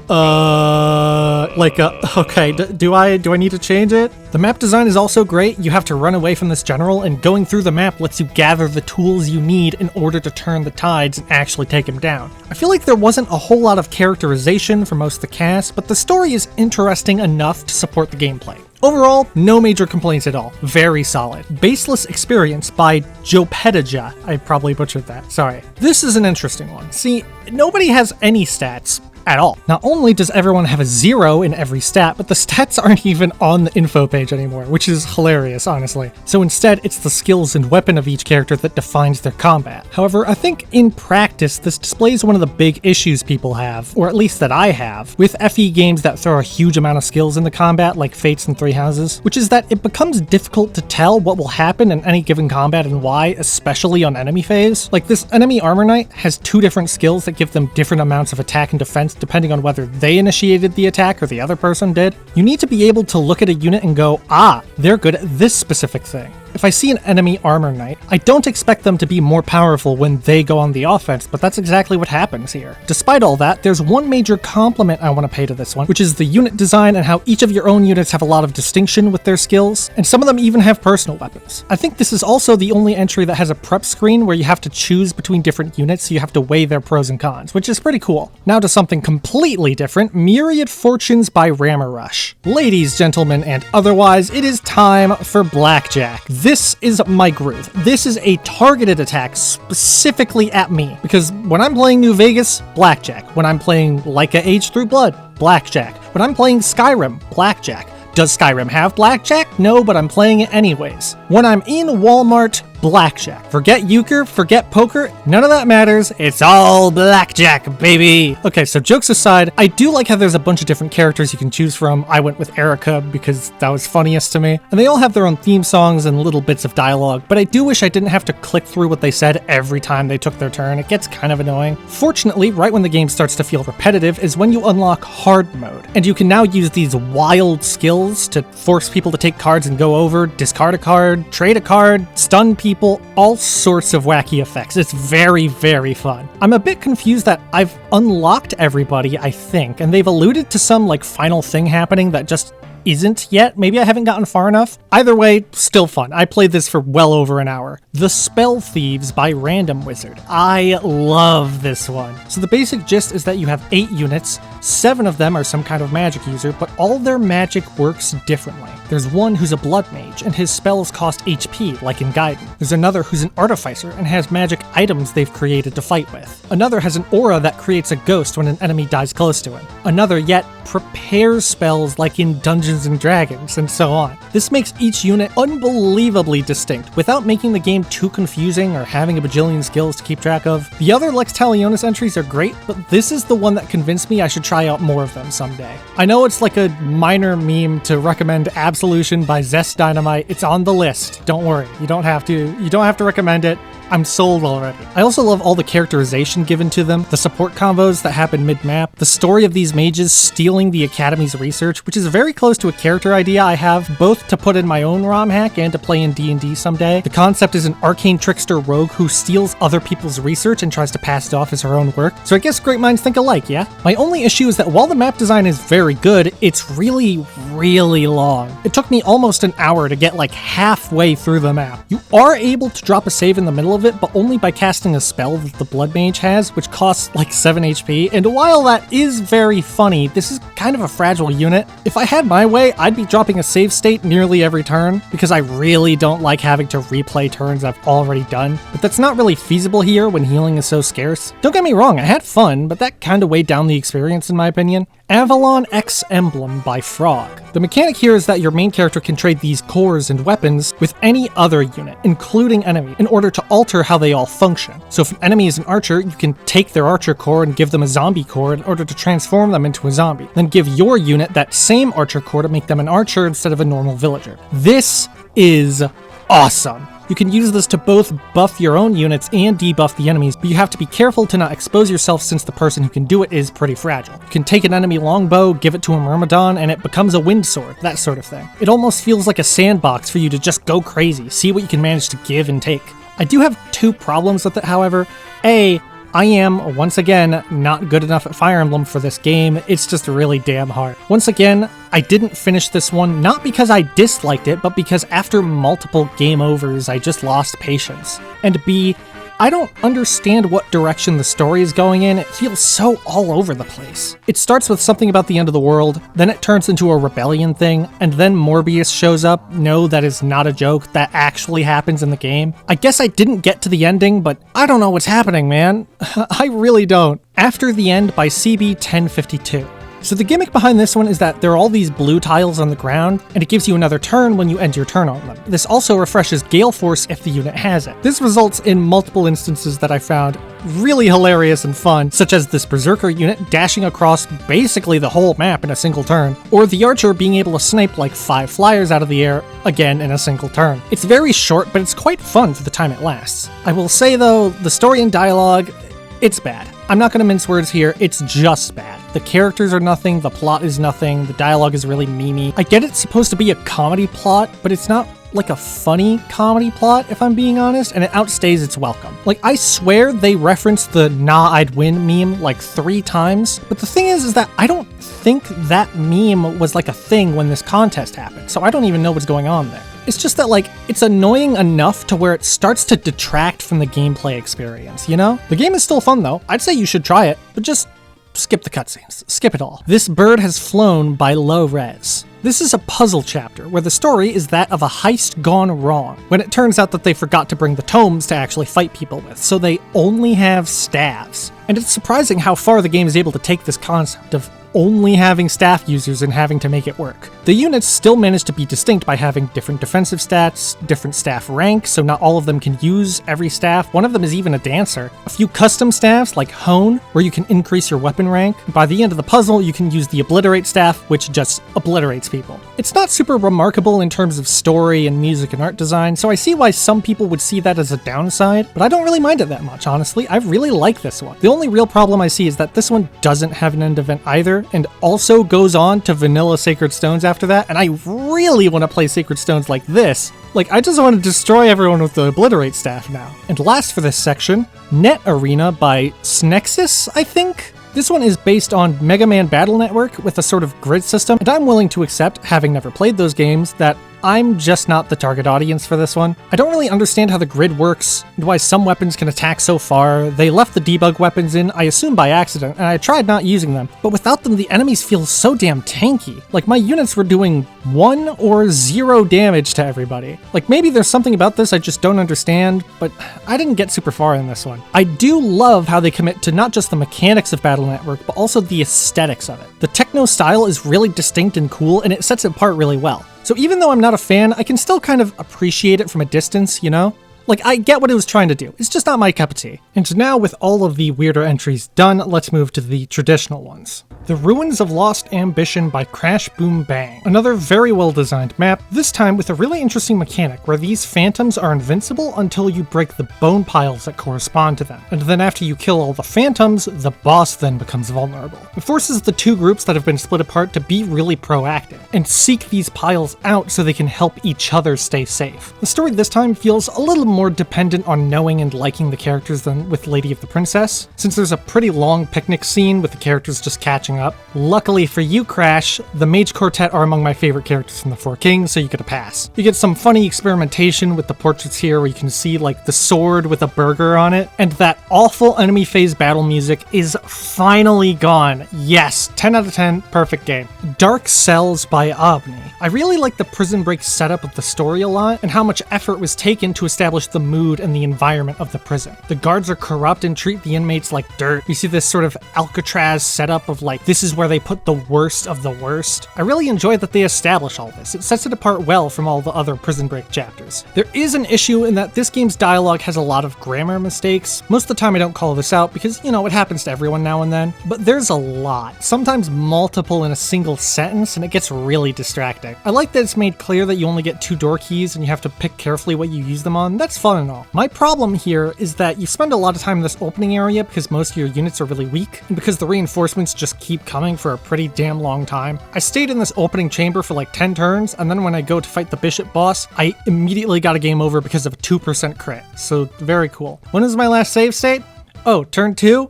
okay, do I need to change it? The map design is also great. You have to run away from this general, and going through the map lets you gather the tools you need in order to turn the tides and actually take him down. I feel like there wasn't a whole lot of characterization for most of the cast, but the story is interesting enough to support the gameplay. Overall, no major complaints at all. Very solid. Baseless Experience by Jopedija. I probably butchered that, sorry. This is an interesting one. See, nobody has any stats at all. Not only does everyone have a 0 in every stat, but the stats aren't even on the info page anymore, which is hilarious, honestly. So instead, it's the skills and weapon of each character that defines their combat. However, I think in practice, this displays one of the big issues people have, or at least that I have, with FE games that throw a huge amount of skills into combat, like Fates and Three Houses, which is that it becomes difficult to tell what will happen in any given combat and why, especially on enemy phase. Like, this enemy armor knight has 2 different skills that give them different amounts of attack and defense depending on whether they initiated the attack or the other person did. You need to be able to look at a unit and go, ah, they're good at this specific thing. If I see an enemy armor knight, I don't expect them to be more powerful when they go on the offense, but that's exactly what happens here. Despite all that, there's one major compliment I want to pay to this one, which is the unit design and how each of your own units have a lot of distinction with their skills, and some of them even have personal weapons. I think this is also the only entry that has a prep screen where you have to choose between different units, so you have to weigh their pros and cons, which is pretty cool. Now to something completely different, Myriad Fortunes by Rammer Rush. Ladies, gentlemen, and otherwise, it is time for Blackjack. This is my groove. This is a targeted attack specifically at me, because when I'm playing New Vegas, blackjack. When I'm playing Leica Age Through Blood, blackjack. When I'm playing Skyrim, blackjack. Does Skyrim have blackjack? No, but I'm playing it anyways. When I'm in Walmart, blackjack. Forget euchre, forget poker, none of that matters. It's all blackjack, baby. Okay, so jokes aside, I do like how there's a bunch of different characters you can choose from. I went with Erica because that was funniest to me. And they all have their own theme songs and little bits of dialogue, but I do wish I didn't have to click through what they said every time they took their turn. It gets kind of annoying. Fortunately, right when the game starts to feel repetitive is when you unlock hard mode, and you can now use these wild skills to force people to take cards and go over, discard a card, trade a card, stun people, all sorts of wacky effects. It's very, very fun. I'm a bit confused that I've unlocked everybody, I think, and they've alluded to some like final thing happening that just isn't yet. Maybe I haven't gotten far enough. Either way, still fun. I played this for well over an hour. The Spell Thieves by Random Wizard. I love this one. So the basic gist is that you have 8 units, 7 of them are some kind of magic user, but all their magic works differently. There's one who's a blood mage, and his spells cost HP, like in Gaiden. There's another who's an artificer, and has magic items they've created to fight with. Another has an aura that creates a ghost when an enemy dies close to him. Another yet prepares spells like in Dungeons and Dragons, and so on. This makes each unit unbelievably distinct, without making the game too confusing or having a bajillion skills to keep track of. The other Lex Talionis entries are great, but this is the one that convinced me I should try out more of them someday. I know it's like a minor meme to recommend Absolution by Zest Dynamite. It's on the list. Don't worry. You don't have to recommend it. I'm sold already. I also love all the characterization given to them, the support combos that happen mid-map, the story of these mages stealing the Academy's research, which is very close to a character idea I have, both to put in my own Romhack and to play in D&D someday. The concept is an arcane trickster rogue who steals other people's research and tries to pass it off as her own work. So I guess great minds think alike, yeah? My only issue is that while the map design is very good, it's really, really long. It took me almost an hour to get like halfway through the map. You are able to drop a save in the middle of it, but only by casting a spell that the Blood Mage has, which costs like 7 HP, and while that is very funny, this is kind of a fragile unit. If I had my way, I'd be dropping a save state nearly every turn, because I really don't like having to replay turns I've already done, but that's not really feasible here when healing is so scarce. Don't get me wrong, I had fun, but that kind of weighed down the experience in my opinion. Avalon X Emblem by Frog. The mechanic here is that your main character can trade these cores and weapons with any other unit, including enemy, in order to alter how they all function. So if an enemy is an archer, you can take their archer core and give them a zombie core in order to transform them into a zombie. Then give your unit that same archer core to make them an archer instead of a normal villager. This is awesome. You can use this to both buff your own units and debuff the enemies, but you have to be careful to not expose yourself since the person who can do it is pretty fragile. You can take an enemy longbow, give it to a Myrmidon, and it becomes a wind sword, that sort of thing. It almost feels like a sandbox for you to just go crazy, see what you can manage to give and take. I do have 2 problems with it, however. A, I am, once again, not good enough at Fire Emblem for this game. It's just really damn hard. Once again, I didn't finish this one, not because I disliked it, but because after multiple game overs, I just lost patience. And B, I don't understand what direction the story is going in. It feels so all over the place. It starts with something about the end of the world, then it turns into a rebellion thing, and then Morbius shows up. No, that is not a joke. That actually happens in the game. I guess I didn't get to the ending, but I don't know what's happening, man. I really don't. After the End by CB1052. So the gimmick behind this one is that there are all these blue tiles on the ground, and it gives you another turn when you end your turn on them. This also refreshes Gale Force if the unit has it. This results in multiple instances that I found really hilarious and fun, such as this Berserker unit dashing across basically the whole map in a single turn, or the Archer being able to snipe like 5 flyers out of the air, again in a single turn. It's very short, but it's quite fun for the time it lasts. I will say though, the story and dialogue, it's bad. I'm not going to mince words here, it's just bad. The characters are nothing, the plot is nothing, the dialogue is really memey. I get it's supposed to be a comedy plot, but it's not like a funny comedy plot, if I'm being honest, and it outstays its welcome. Like, I swear they referenced the "nah, I'd win" meme like 3 times, but the thing is that I don't think that meme was like a thing when this contest happened, so I don't even know what's going on there. It's just that, like, it's annoying enough to where it starts to detract from the gameplay experience, you know? The game is still fun, though. I'd say you should try it, but just skip the cutscenes. Skip it all. This Bird Has Flown by Low Res. This is a puzzle chapter, where the story is that of a heist gone wrong, when it turns out that they forgot to bring the tomes to actually fight people with, so they only have staves. And it's surprising how far the game is able to take this concept of only having staff users and having to make it work. The units still manage to be distinct by having different defensive stats, different staff ranks, so not all of them can use every staff. One of them is even a dancer. A few custom staffs like Hone, where you can increase your weapon rank. By the end of the puzzle, you can use the Obliterate staff, which just obliterates people. It's not super remarkable in terms of story and music and art design, so I see why some people would see that as a downside, but I don't really mind it that much, honestly. I really like this one. The only real problem I see is that this one doesn't have an end event either, and also goes on to vanilla Sacred Stones after that, and I really want to play Sacred Stones like this. Like, I just want to destroy everyone with the Obliterate staff now. And last for this section, Net Arena by Snexus, I think? This one is based on Mega Man Battle Network with a sort of grid system, and I'm willing to accept, having never played those games, that I'm just not the target audience for this one. I don't really understand how the grid works, and why some weapons can attack so far. They left the debug weapons in, I assume by accident, and I tried not using them, but without them the enemies feel so damn tanky. Like, my units were doing 1 or 0 damage to everybody. Like, maybe there's something about this I just don't understand, but I didn't get super far in this one. I do love how they commit to not just the mechanics of Battle Network, but also the aesthetics of it. The techno style is really distinct and cool, and it sets it apart really well. So even though I'm not a fan, I can still kind of appreciate it from a distance, you know? Like, I get what it was trying to do. It's just not my cup of tea. And now, with all of the weirder entries done, let's move to the traditional ones. The Ruins of Lost Ambition by Crash Boom Bang. Another very well designed map, this time with a really interesting mechanic where these phantoms are invincible until you break the bone piles that correspond to them. And then after you kill all the phantoms, the boss then becomes vulnerable. It forces the two groups that have been split apart to be really proactive and seek these piles out so they can help each other stay safe. The story this time feels a little more dependent on knowing and liking the characters than with Lady of the Princess, since there's a pretty long picnic scene with the characters just catching up. Luckily for you, Crash, the Mage Quartet are among my favorite characters from the Four Kings, so you get a pass. You get some funny experimentation with the portraits here where you can see like the sword with a burger on it, and that awful enemy phase battle music is finally gone. Yes, 10 out of 10, perfect game. Dark Cells by Omni. I really like the Prison Break setup of the story a lot, and how much effort was taken to establish the mood and the environment of the prison. The guards are corrupt and treat the inmates like dirt. You see this sort of Alcatraz setup of like, this is where they put the worst of the worst. I really enjoy that they establish all this. It sets it apart well from all the other Prison Break chapters. There is an issue in that this game's dialogue has a lot of grammar mistakes. Most of the time I don't call this out because, you know, it happens to everyone now and then, but there's a lot, sometimes multiple in a single sentence, and it gets really distracting. I like that it's made clear that you only get 2 door keys and you have to pick carefully what you use them on. That's fun and all. My problem here is that you spend a lot of time in this opening area because most of your units are really weak, and because the reinforcements just keep coming for a pretty damn long time. I stayed in this opening chamber for like 10 turns, and then when I go to fight the bishop boss, I immediately got a game over because of a 2% crit. So very cool. When is my last save state? Oh, turn 2?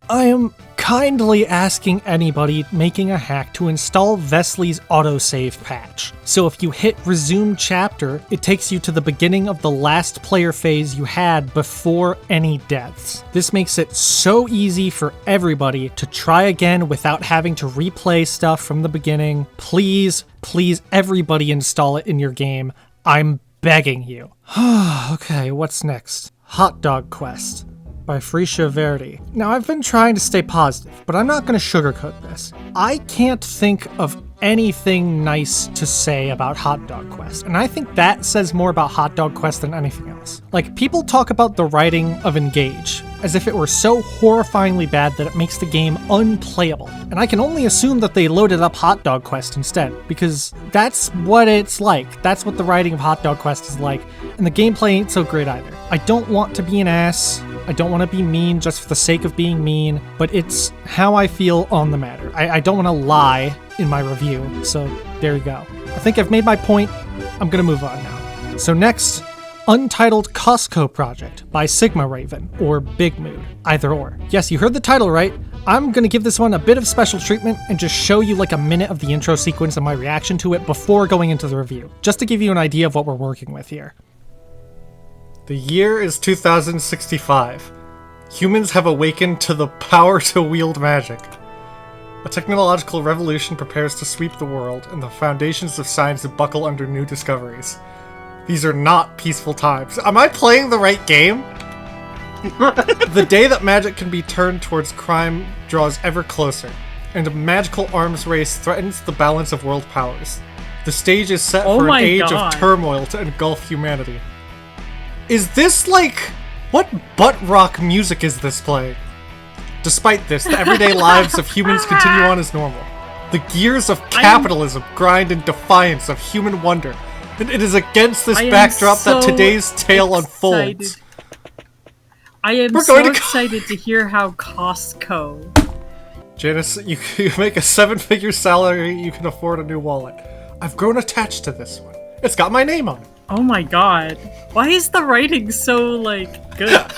I am kindly asking anybody making a hack to install Vesley's autosave patch. So if you hit resume chapter, it takes you to the beginning of the last player phase you had before any deaths. This makes it so easy for everybody to try again without having to replay stuff from the beginning. Please, please, everybody install it in your game. I'm begging you. Okay, what's next? Hot Dog Quest by Frecia Verdi. Now, I've been trying to stay positive, but I'm not going to sugarcoat this. I can't think of anything nice to say about Hot Dog Quest, and I think that says more about Hot Dog Quest than anything else. Like, people talk about the writing of Engage as if it were so horrifyingly bad that it makes the game unplayable, and I can only assume that they loaded up Hot Dog Quest instead, because that's what it's like. That's what the writing of Hot Dog Quest is like, and the gameplay ain't so great either. I don't want to be an ass. I don't want to be mean just for the sake of being mean, but it's how I feel on the matter. I don't want to lie in my review, so there you go. I think I've made my point. I'm gonna move on now. So next, Untitled Costco Project by Sigma Raven, or Big Mood, either or. Yes, you heard the title right. I'm gonna give this one a bit of special treatment and just show you like a minute of the intro sequence and my reaction to it before going into the review, just to give you an idea of what we're working with here. The year is 2065. Humans have awakened to the power to wield magic. A technological revolution prepares to sweep the world, and the foundations of science buckle under new discoveries. These are not peaceful times. Am I playing the right game? The day that magic can be turned towards crime draws ever closer, and a magical arms race threatens the balance of world powers. The stage is set for an age of turmoil to engulf humanity. Is this like... what butt rock music is this playing? Despite this, the everyday lives of humans continue on as normal. The gears of capitalism grind in defiance of human wonder, and it is against this backdrop that today's tale unfolds. I am so excited to hear how Costco... Janice, you make a 7-figure salary, you can afford a new wallet. I've grown attached to this one. It's got my name on it. Oh my god. Why is the writing so, like, good?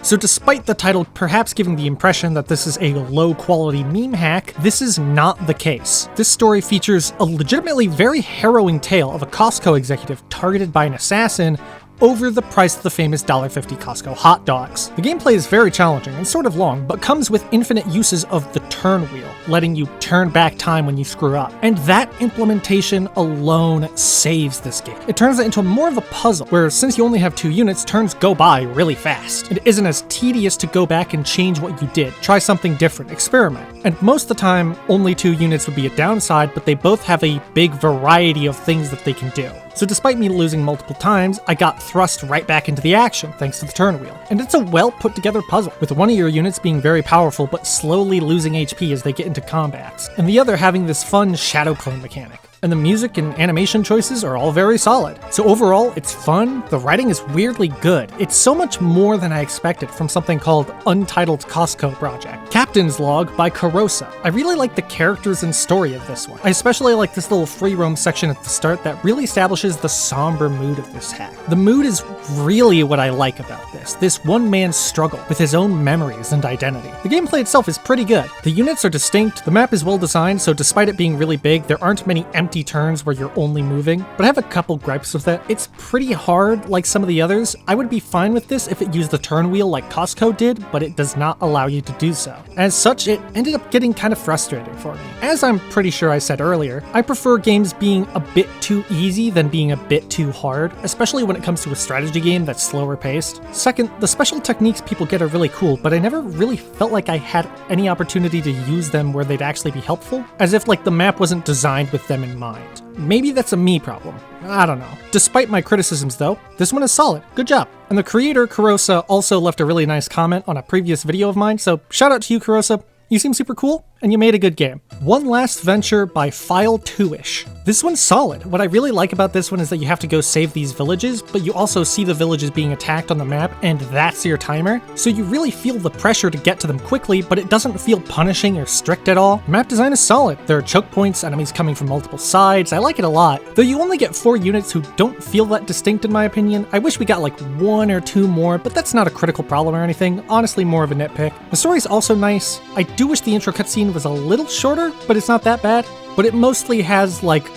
So despite the title perhaps giving the impression that this is a low-quality meme hack, this is not the case. This story features a legitimately very harrowing tale of a Costco executive targeted by an assassin over the price of the famous $1.50 Costco hot dogs. The gameplay is very challenging and sort of long, but comes with infinite uses of the turn wheel, letting you turn back time when you screw up. And that implementation alone saves this game. It turns it into more of a puzzle, where since you only have 2 units, turns go by really fast. It isn't as tedious to go back and change what you did. Try something different, experiment. And most of the time, only 2 units would be a downside, but they both have a big variety of things that they can do. So despite me losing multiple times, I got thrust right back into the action thanks to the turn wheel. And it's a well put together puzzle, with one of your units being very powerful but slowly losing HP as they get into combats, and the other having this fun shadow clone mechanic. And the music and animation choices are all very solid. So overall, it's fun, the writing is weirdly good. It's so much more than I expected from something called Untitled Costco Project. Captain's Log by Carosa. I really like the characters and story of this one. I especially like this little free roam section at the start that really establishes the somber mood of this hack. The mood is really what I like about this one man's struggle with his own memories and identity. The gameplay itself is pretty good. The units are distinct, the map is well designed, so despite it being really big, there aren't many empty turns where you're only moving, but I have a couple gripes with it. It's pretty hard like some of the others. I would be fine with this if it used the turn wheel like Costco did, but it does not allow you to do so. As such, it ended up getting kind of frustrating for me. As I'm pretty sure I said earlier, I prefer games being a bit too easy than being a bit too hard, especially when it comes to a strategy game that's slower paced. Second, the special techniques people get are really cool, but I never really felt like I had any opportunity to use them where they'd actually be helpful, as if like the map wasn't designed with them in mind. Maybe that's a me problem. I don't know. Despite my criticisms though, this one is solid. Good job. And the creator, Carosa, also left a really nice comment on a previous video of mine, so shout out to you, Carosa. You seem super cool, and you made a good game. One Last Venture by File2ish. This one's solid. What I really like about this one is that you have to go save these villages, but you also see the villages being attacked on the map, and that's your timer. So you really feel the pressure to get to them quickly, but it doesn't feel punishing or strict at all. Map design is solid. There are choke points, enemies coming from multiple sides. I like it a lot. Though you only get 4 units who don't feel that distinct in my opinion. I wish we got like 1 or 2 more, but that's not a critical problem or anything. Honestly, more of a nitpick. The story's also nice. I do wish the intro cutscene was a little shorter, but it's not that bad. But it mostly has like,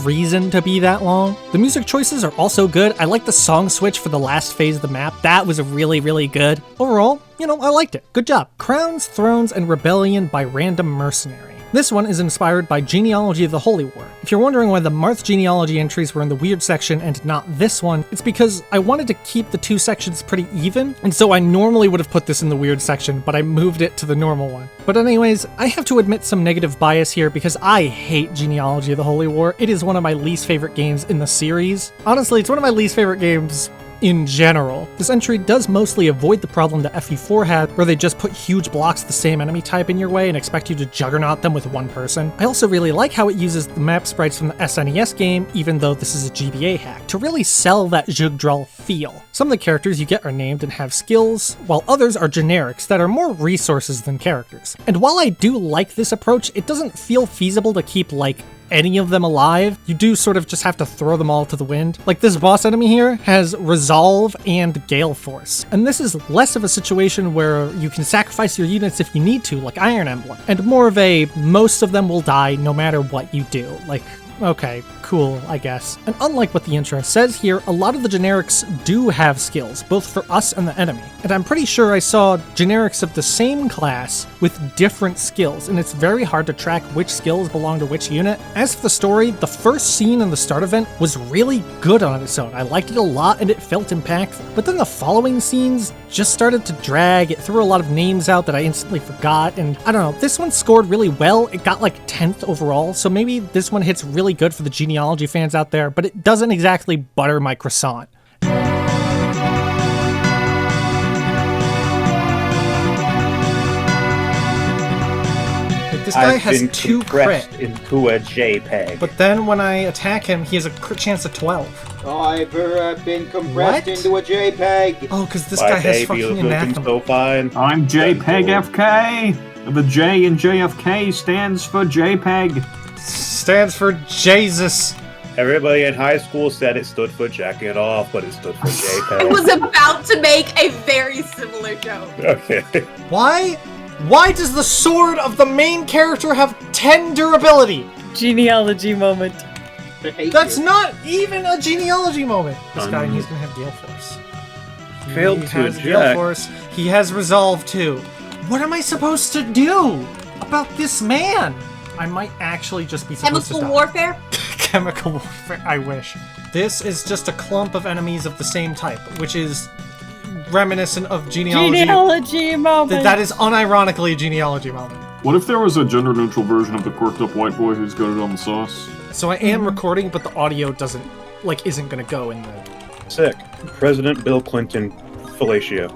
reason to be that long. The music choices are also good. I like the song switch for the last phase of the map. That was really, really good. Overall, I liked it. Good job. Crowns, Thrones, and Rebellion by Random Mercenary. This one is inspired by Genealogy of the Holy War. If you're wondering why the Marth genealogy entries were in the weird section and not this one, it's because I wanted to keep the 2 sections pretty even, and so I normally would have put this in the weird section, but I moved it to the normal one. But anyways, I have to admit some negative bias here because I hate Genealogy of the Holy War. It is one of my least favorite games in the series. Honestly, it's one of my least favorite games in general. This entry does mostly avoid the problem that FE4 had, where they just put huge blocks of the same enemy type in your way and expect you to juggernaut them with one person. I also really like how it uses the map sprites from the SNES game, even though this is a GBA hack, to really sell that Jugdral feel. Some of the characters you get are named and have skills, while others are generics that are more resources than characters. And while I do like this approach, it doesn't feel feasible to keep any of them alive. You do sort of just have to throw them all to the wind. Like this boss enemy here has Resolve and Gale Force. And this is less of a situation where you can sacrifice your units if you need to, like Iron Emblem, and more of a most of them will die no matter what you do. Like, okay, cool, I guess. And unlike what the intro says here, a lot of the generics do have skills, both for us and the enemy. And I'm pretty sure I saw generics of the same class with different skills, and it's very hard to track which skills belong to which unit. As for the story, the first scene in the start event was really good on its own. I liked it a lot and it felt impactful. But then the following scenes just started to drag. It threw a lot of names out that I instantly forgot, and I don't know, this one scored really well. It got like 10th overall, so maybe this one hits really good for the genealogy fans out there, but it doesn't exactly butter my croissant. This guy has 2 crit into a JPEG. But then when I attack him, he has a crit chance of 12. I've been compressed into a JPEG. Oh, because this guy has fucking anathema. So fine. I'm JPEG FK. The J in JFK stands for JPEG. Stands for Jesus. Everybody in high school said it stood for jacking it off, but it stood for JPEG. I was about to make a very similar joke. Okay. Why does the sword of the main character have 10 durability? Genealogy moment. That's not even a genealogy moment. This guy, he's gonna have Gale Force. Failed He to has Gale eject. Force. He has Resolve too. What am I supposed to do about this man? I might actually just be supposed to Chemical die. warfare? Chemical warfare, I wish. This is just a clump of enemies of the same type, which is reminiscent of genealogy. Genealogy moment. That is unironically a genealogy moment. What if there was a gender-neutral version of the quirked-up white boy who's got it on the sauce? So I am recording, but the audio isn't gonna go in the... Sick. President Bill Clinton fellatio.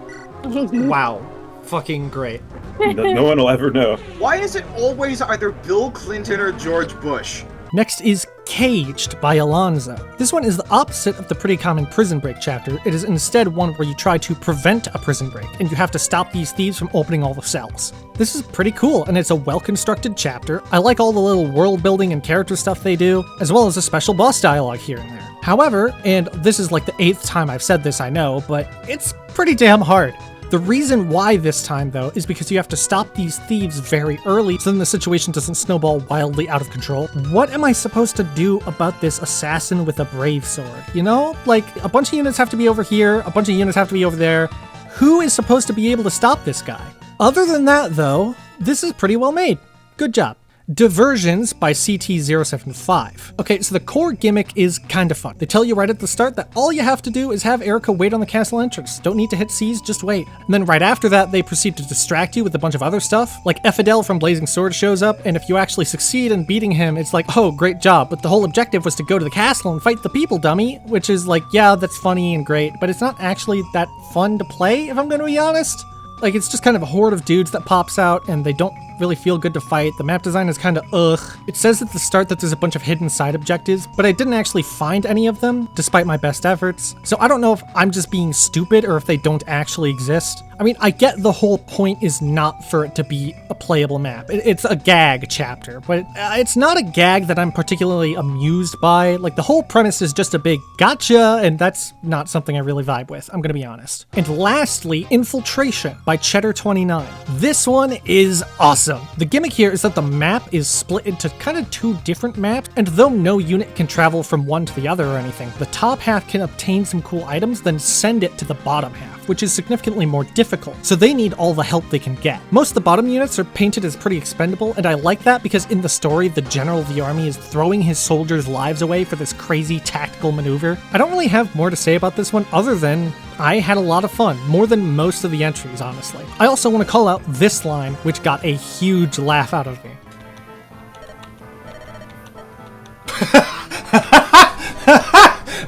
Wow. Fucking great. No one will ever know. Why is it always either Bill Clinton or George Bush? Next is Caged by Alonzo. This one is the opposite of the pretty common Prison Break chapter. It is instead one where you try to prevent a prison break, and you have to stop these thieves from opening all the cells. This is pretty cool, and it's a well-constructed chapter. I like all the little world building and character stuff they do, as well as a special boss dialogue here and there. However, and this is like the 8th time I've said this, I know, but it's pretty damn hard. The reason why this time, though, is because you have to stop these thieves very early so then the situation doesn't snowball wildly out of control. What am I supposed to do about this assassin with a brave sword? You know? Like, a bunch of units have to be over here, a bunch of units have to be over there. Who is supposed to be able to stop this guy? Other than that, though, this is pretty well made. Good job. Diversions by CT075. Okay, so the core gimmick is kind of fun. They tell you right at the start that all you have to do is have Erica wait on the castle entrance. Don't need to hit C's, just wait. And then right after that, they proceed to distract you with a bunch of other stuff. Like Ephidel from Blazing Sword shows up, and if you actually succeed in beating him, it's like, oh, great job. But the whole objective was to go to the castle and fight the people, dummy. Which is like, yeah, that's funny and great, but it's not actually that fun to play, if I'm gonna be honest. Like, it's just kind of a horde of dudes that pops out, and they don't really feel good to fight. The map design is kind of ugh. It says at the start that there's a bunch of hidden side objectives, but I didn't actually find any of them, despite my best efforts. So I don't know if I'm just being stupid or if they don't actually exist. I mean, I get the whole point is not for it to be a playable map. It's a gag chapter, but it's not a gag that I'm particularly amused by. Like, the whole premise is just a big gotcha, and that's not something I really vibe with, I'm gonna be honest. And lastly, Infiltration by Cheddar29. This one is awesome. The gimmick here is that the map is split into kind of 2 different maps, and though no unit can travel from one to the other or anything, the top half can obtain some cool items, then send it to the bottom half, which is significantly more difficult, so they need all the help they can get. Most of the bottom units are painted as pretty expendable, and I like that because in the story, the general of the army is throwing his soldiers' lives away for this crazy tactical maneuver. I don't really have more to say about this one other than I had a lot of fun, more than most of the entries, honestly. I also want to call out this line, which got a huge laugh out of me.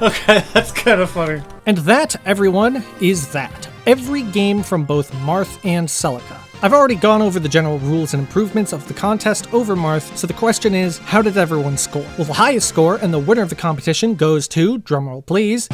Okay, that's kind of funny. And that, everyone, is that. Every game from both Marth and CELICA. I've already gone over the general rules and improvements of the contest over Marth, so the question is, how did everyone score? Well, the highest score and the winner of the competition goes to, drumroll please,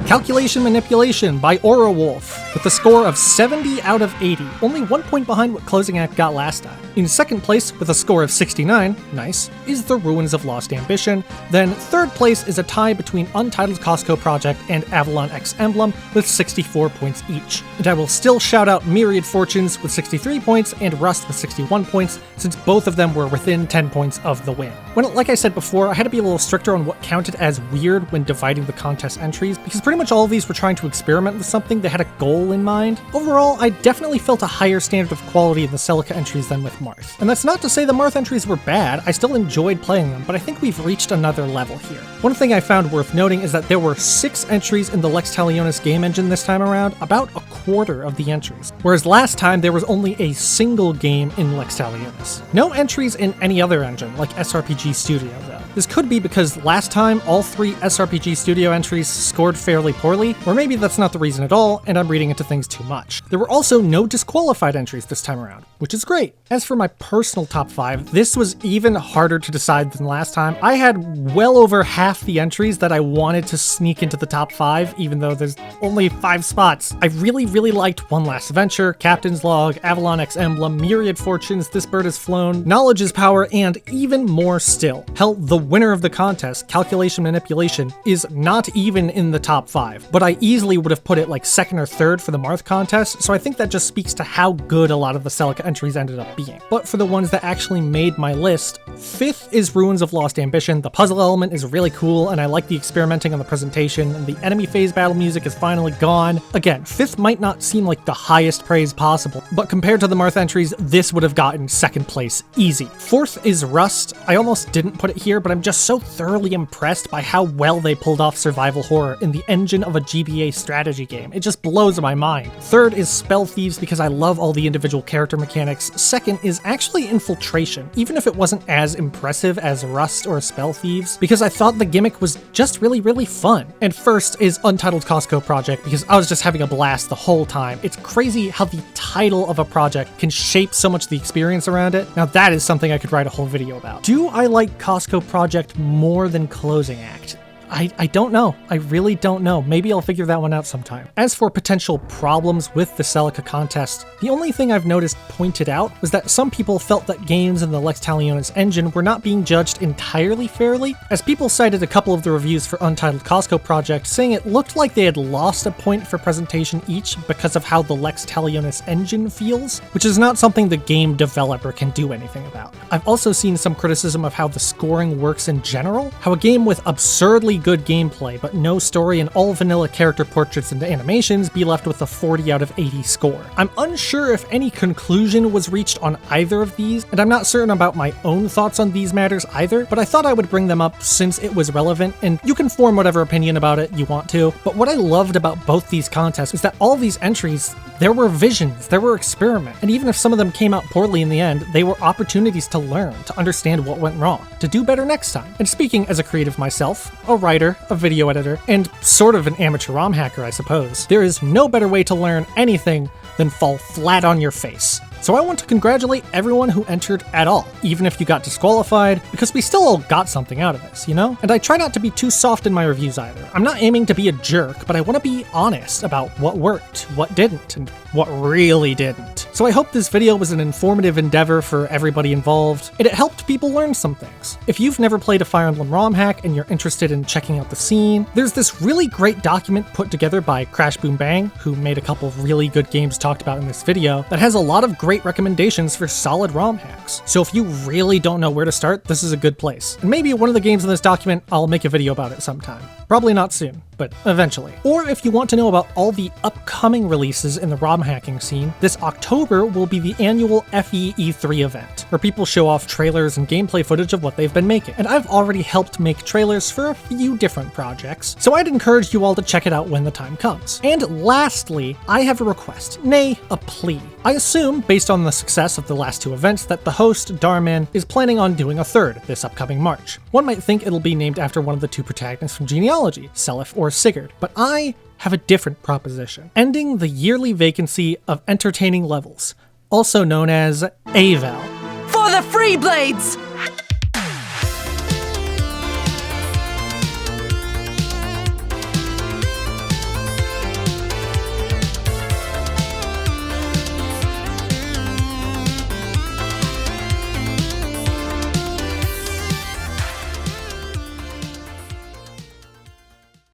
Calculation Manipulation by Aura Wolf, with a score of 70 out of 80, only 1 point behind what Closing Act got last time. In second place, with a score of 69, nice, is The Ruins of Lost Ambition. Then third place is a tie between Untitled Costco Project and Avalon X Emblem with 64 points each. And I will still shout out Myriad Fortunes with 63 points and Rust with 61 points, since both of them were within 10 points of the win. Well, like I said before, I had to be a little stricter on what counted as weird when dividing the contest entries, because pretty much all of these were trying to experiment with something. They had a goal in mind. Overall, I definitely felt a higher standard of quality in the CELICA entries than with Marth. And that's not to say the Marth entries were bad, I still enjoyed playing them, but I think we've reached another level here. One thing I found worth noting is that there were 6 entries in the Lex Talionis game engine this time around, about a quarter of the entries, whereas last time there was only a single game in Lex Talionis. No entries in any other engine, like SRPG Studio though. This could be because last time all 3 SRPG Studio entries scored fairly poorly, or maybe that's not the reason at all, and I'm reading into things too much. There were also no disqualified entries this time around, which is great. As for my personal top 5, this was even harder to decide than last time. I had well over half the entries that I wanted to sneak into the top 5, even though there's only 5 spots. I really liked One Last Adventure, Captain's Log, Avalon X Emblem, Myriad Fortunes, This Bird Has Flown, Knowledge is Power, and even more still. Hell, the winner of the contest, Calculation Manipulation, is not even in the top 5, but I easily would have put it like 2nd or 3rd for the Marth contest, so I think that just speaks to how good a lot of the CELICA entries ended up being. But for the ones that actually made my list, 5th is Ruins of Lost Ambition. The puzzle element is really cool, and I like the experimenting on the presentation, and the enemy phase battle music is finally gone. Again, 5th might not seem like the highest praise possible, but compared to the Marth entries, this would have gotten 2nd place easy. 4th is Rust. I almost didn't put it here, but I'm just so thoroughly impressed by how well they pulled off survival horror in the engine of a GBA strategy game. It just blows my mind. 3rd is Spell Thieves because I love all the individual character mechanics. 2nd is actually Infiltration, even if it wasn't as impressive as Rust or Spell Thieves, because I thought the gimmick was just really fun. And 1st is Untitled Costco Project because I was just having a blast the whole time. It's crazy how the title of a project can shape so much of the experience around it. Now that is something I could write a whole video about. Do I like Costco Project more than Closing Act? I don't know. I really don't know. Maybe I'll figure that one out sometime. As for potential problems with the CELICA contest, the only thing I've noticed pointed out was that some people felt that games in the Lex Talionis engine were not being judged entirely fairly, as people cited a couple of the reviews for Untitled Costco Project saying it looked like they had lost a point for presentation each because of how the Lex Talionis engine feels, which is not something the game developer can do anything about. I've also seen some criticism of how the scoring works in general, how a game with absurdly good gameplay but no story and all vanilla character portraits and animations be left with a 40 out of 80 score. I'm unsure if any conclusion was reached on either of these, and I'm not certain about my own thoughts on these matters either, but I thought I would bring them up since it was relevant, and you can form whatever opinion about it you want to. But what I loved about both these contests is that all these entries, there were visions, there were experiments, and even if some of them came out poorly in the end, they were opportunities to learn, to understand what went wrong, to do better next time. And speaking as a creative myself, a writer, a video editor, and sort of an amateur ROM hacker, I suppose, there is no better way to learn anything than fall flat on your face. So I want to congratulate everyone who entered at all, even if you got disqualified, because we still all got something out of this, you know? And I try not to be too soft in my reviews either. I'm not aiming to be a jerk, but I want to be honest about what worked, what didn't, and what really didn't. So I hope this video was an informative endeavor for everybody involved, and it helped people learn some things. If you've never played a Fire Emblem ROM hack and you're interested in checking out the scene, there's this really great document put together by Crash Boom Bang, who made a couple of really good games talked about in this video, that has a lot of great recommendations for solid ROM hacks. So if you really don't know where to start, this is a good place. And maybe one of the games in this document, I'll make a video about it sometime. Probably not soon, but eventually. Or if you want to know about all the upcoming releases in the ROM hacking scene, this October will be the annual FE E3 event, where people show off trailers and gameplay footage of what they've been making. And I've already helped make trailers for a few different projects, so I'd encourage you all to check it out when the time comes. And lastly, I have a request, nay, a plea. I assume, based on the success of the last 2 events, that the host, Darman, is planning on doing a 3rd this upcoming March. One might think it'll be named after one of the 2 protagonists from Genealogy, Seliph or Sigurd, but I have a different proposition. Ending the yearly vacancy of entertaining levels, also known as AVAL. For the Free Blades!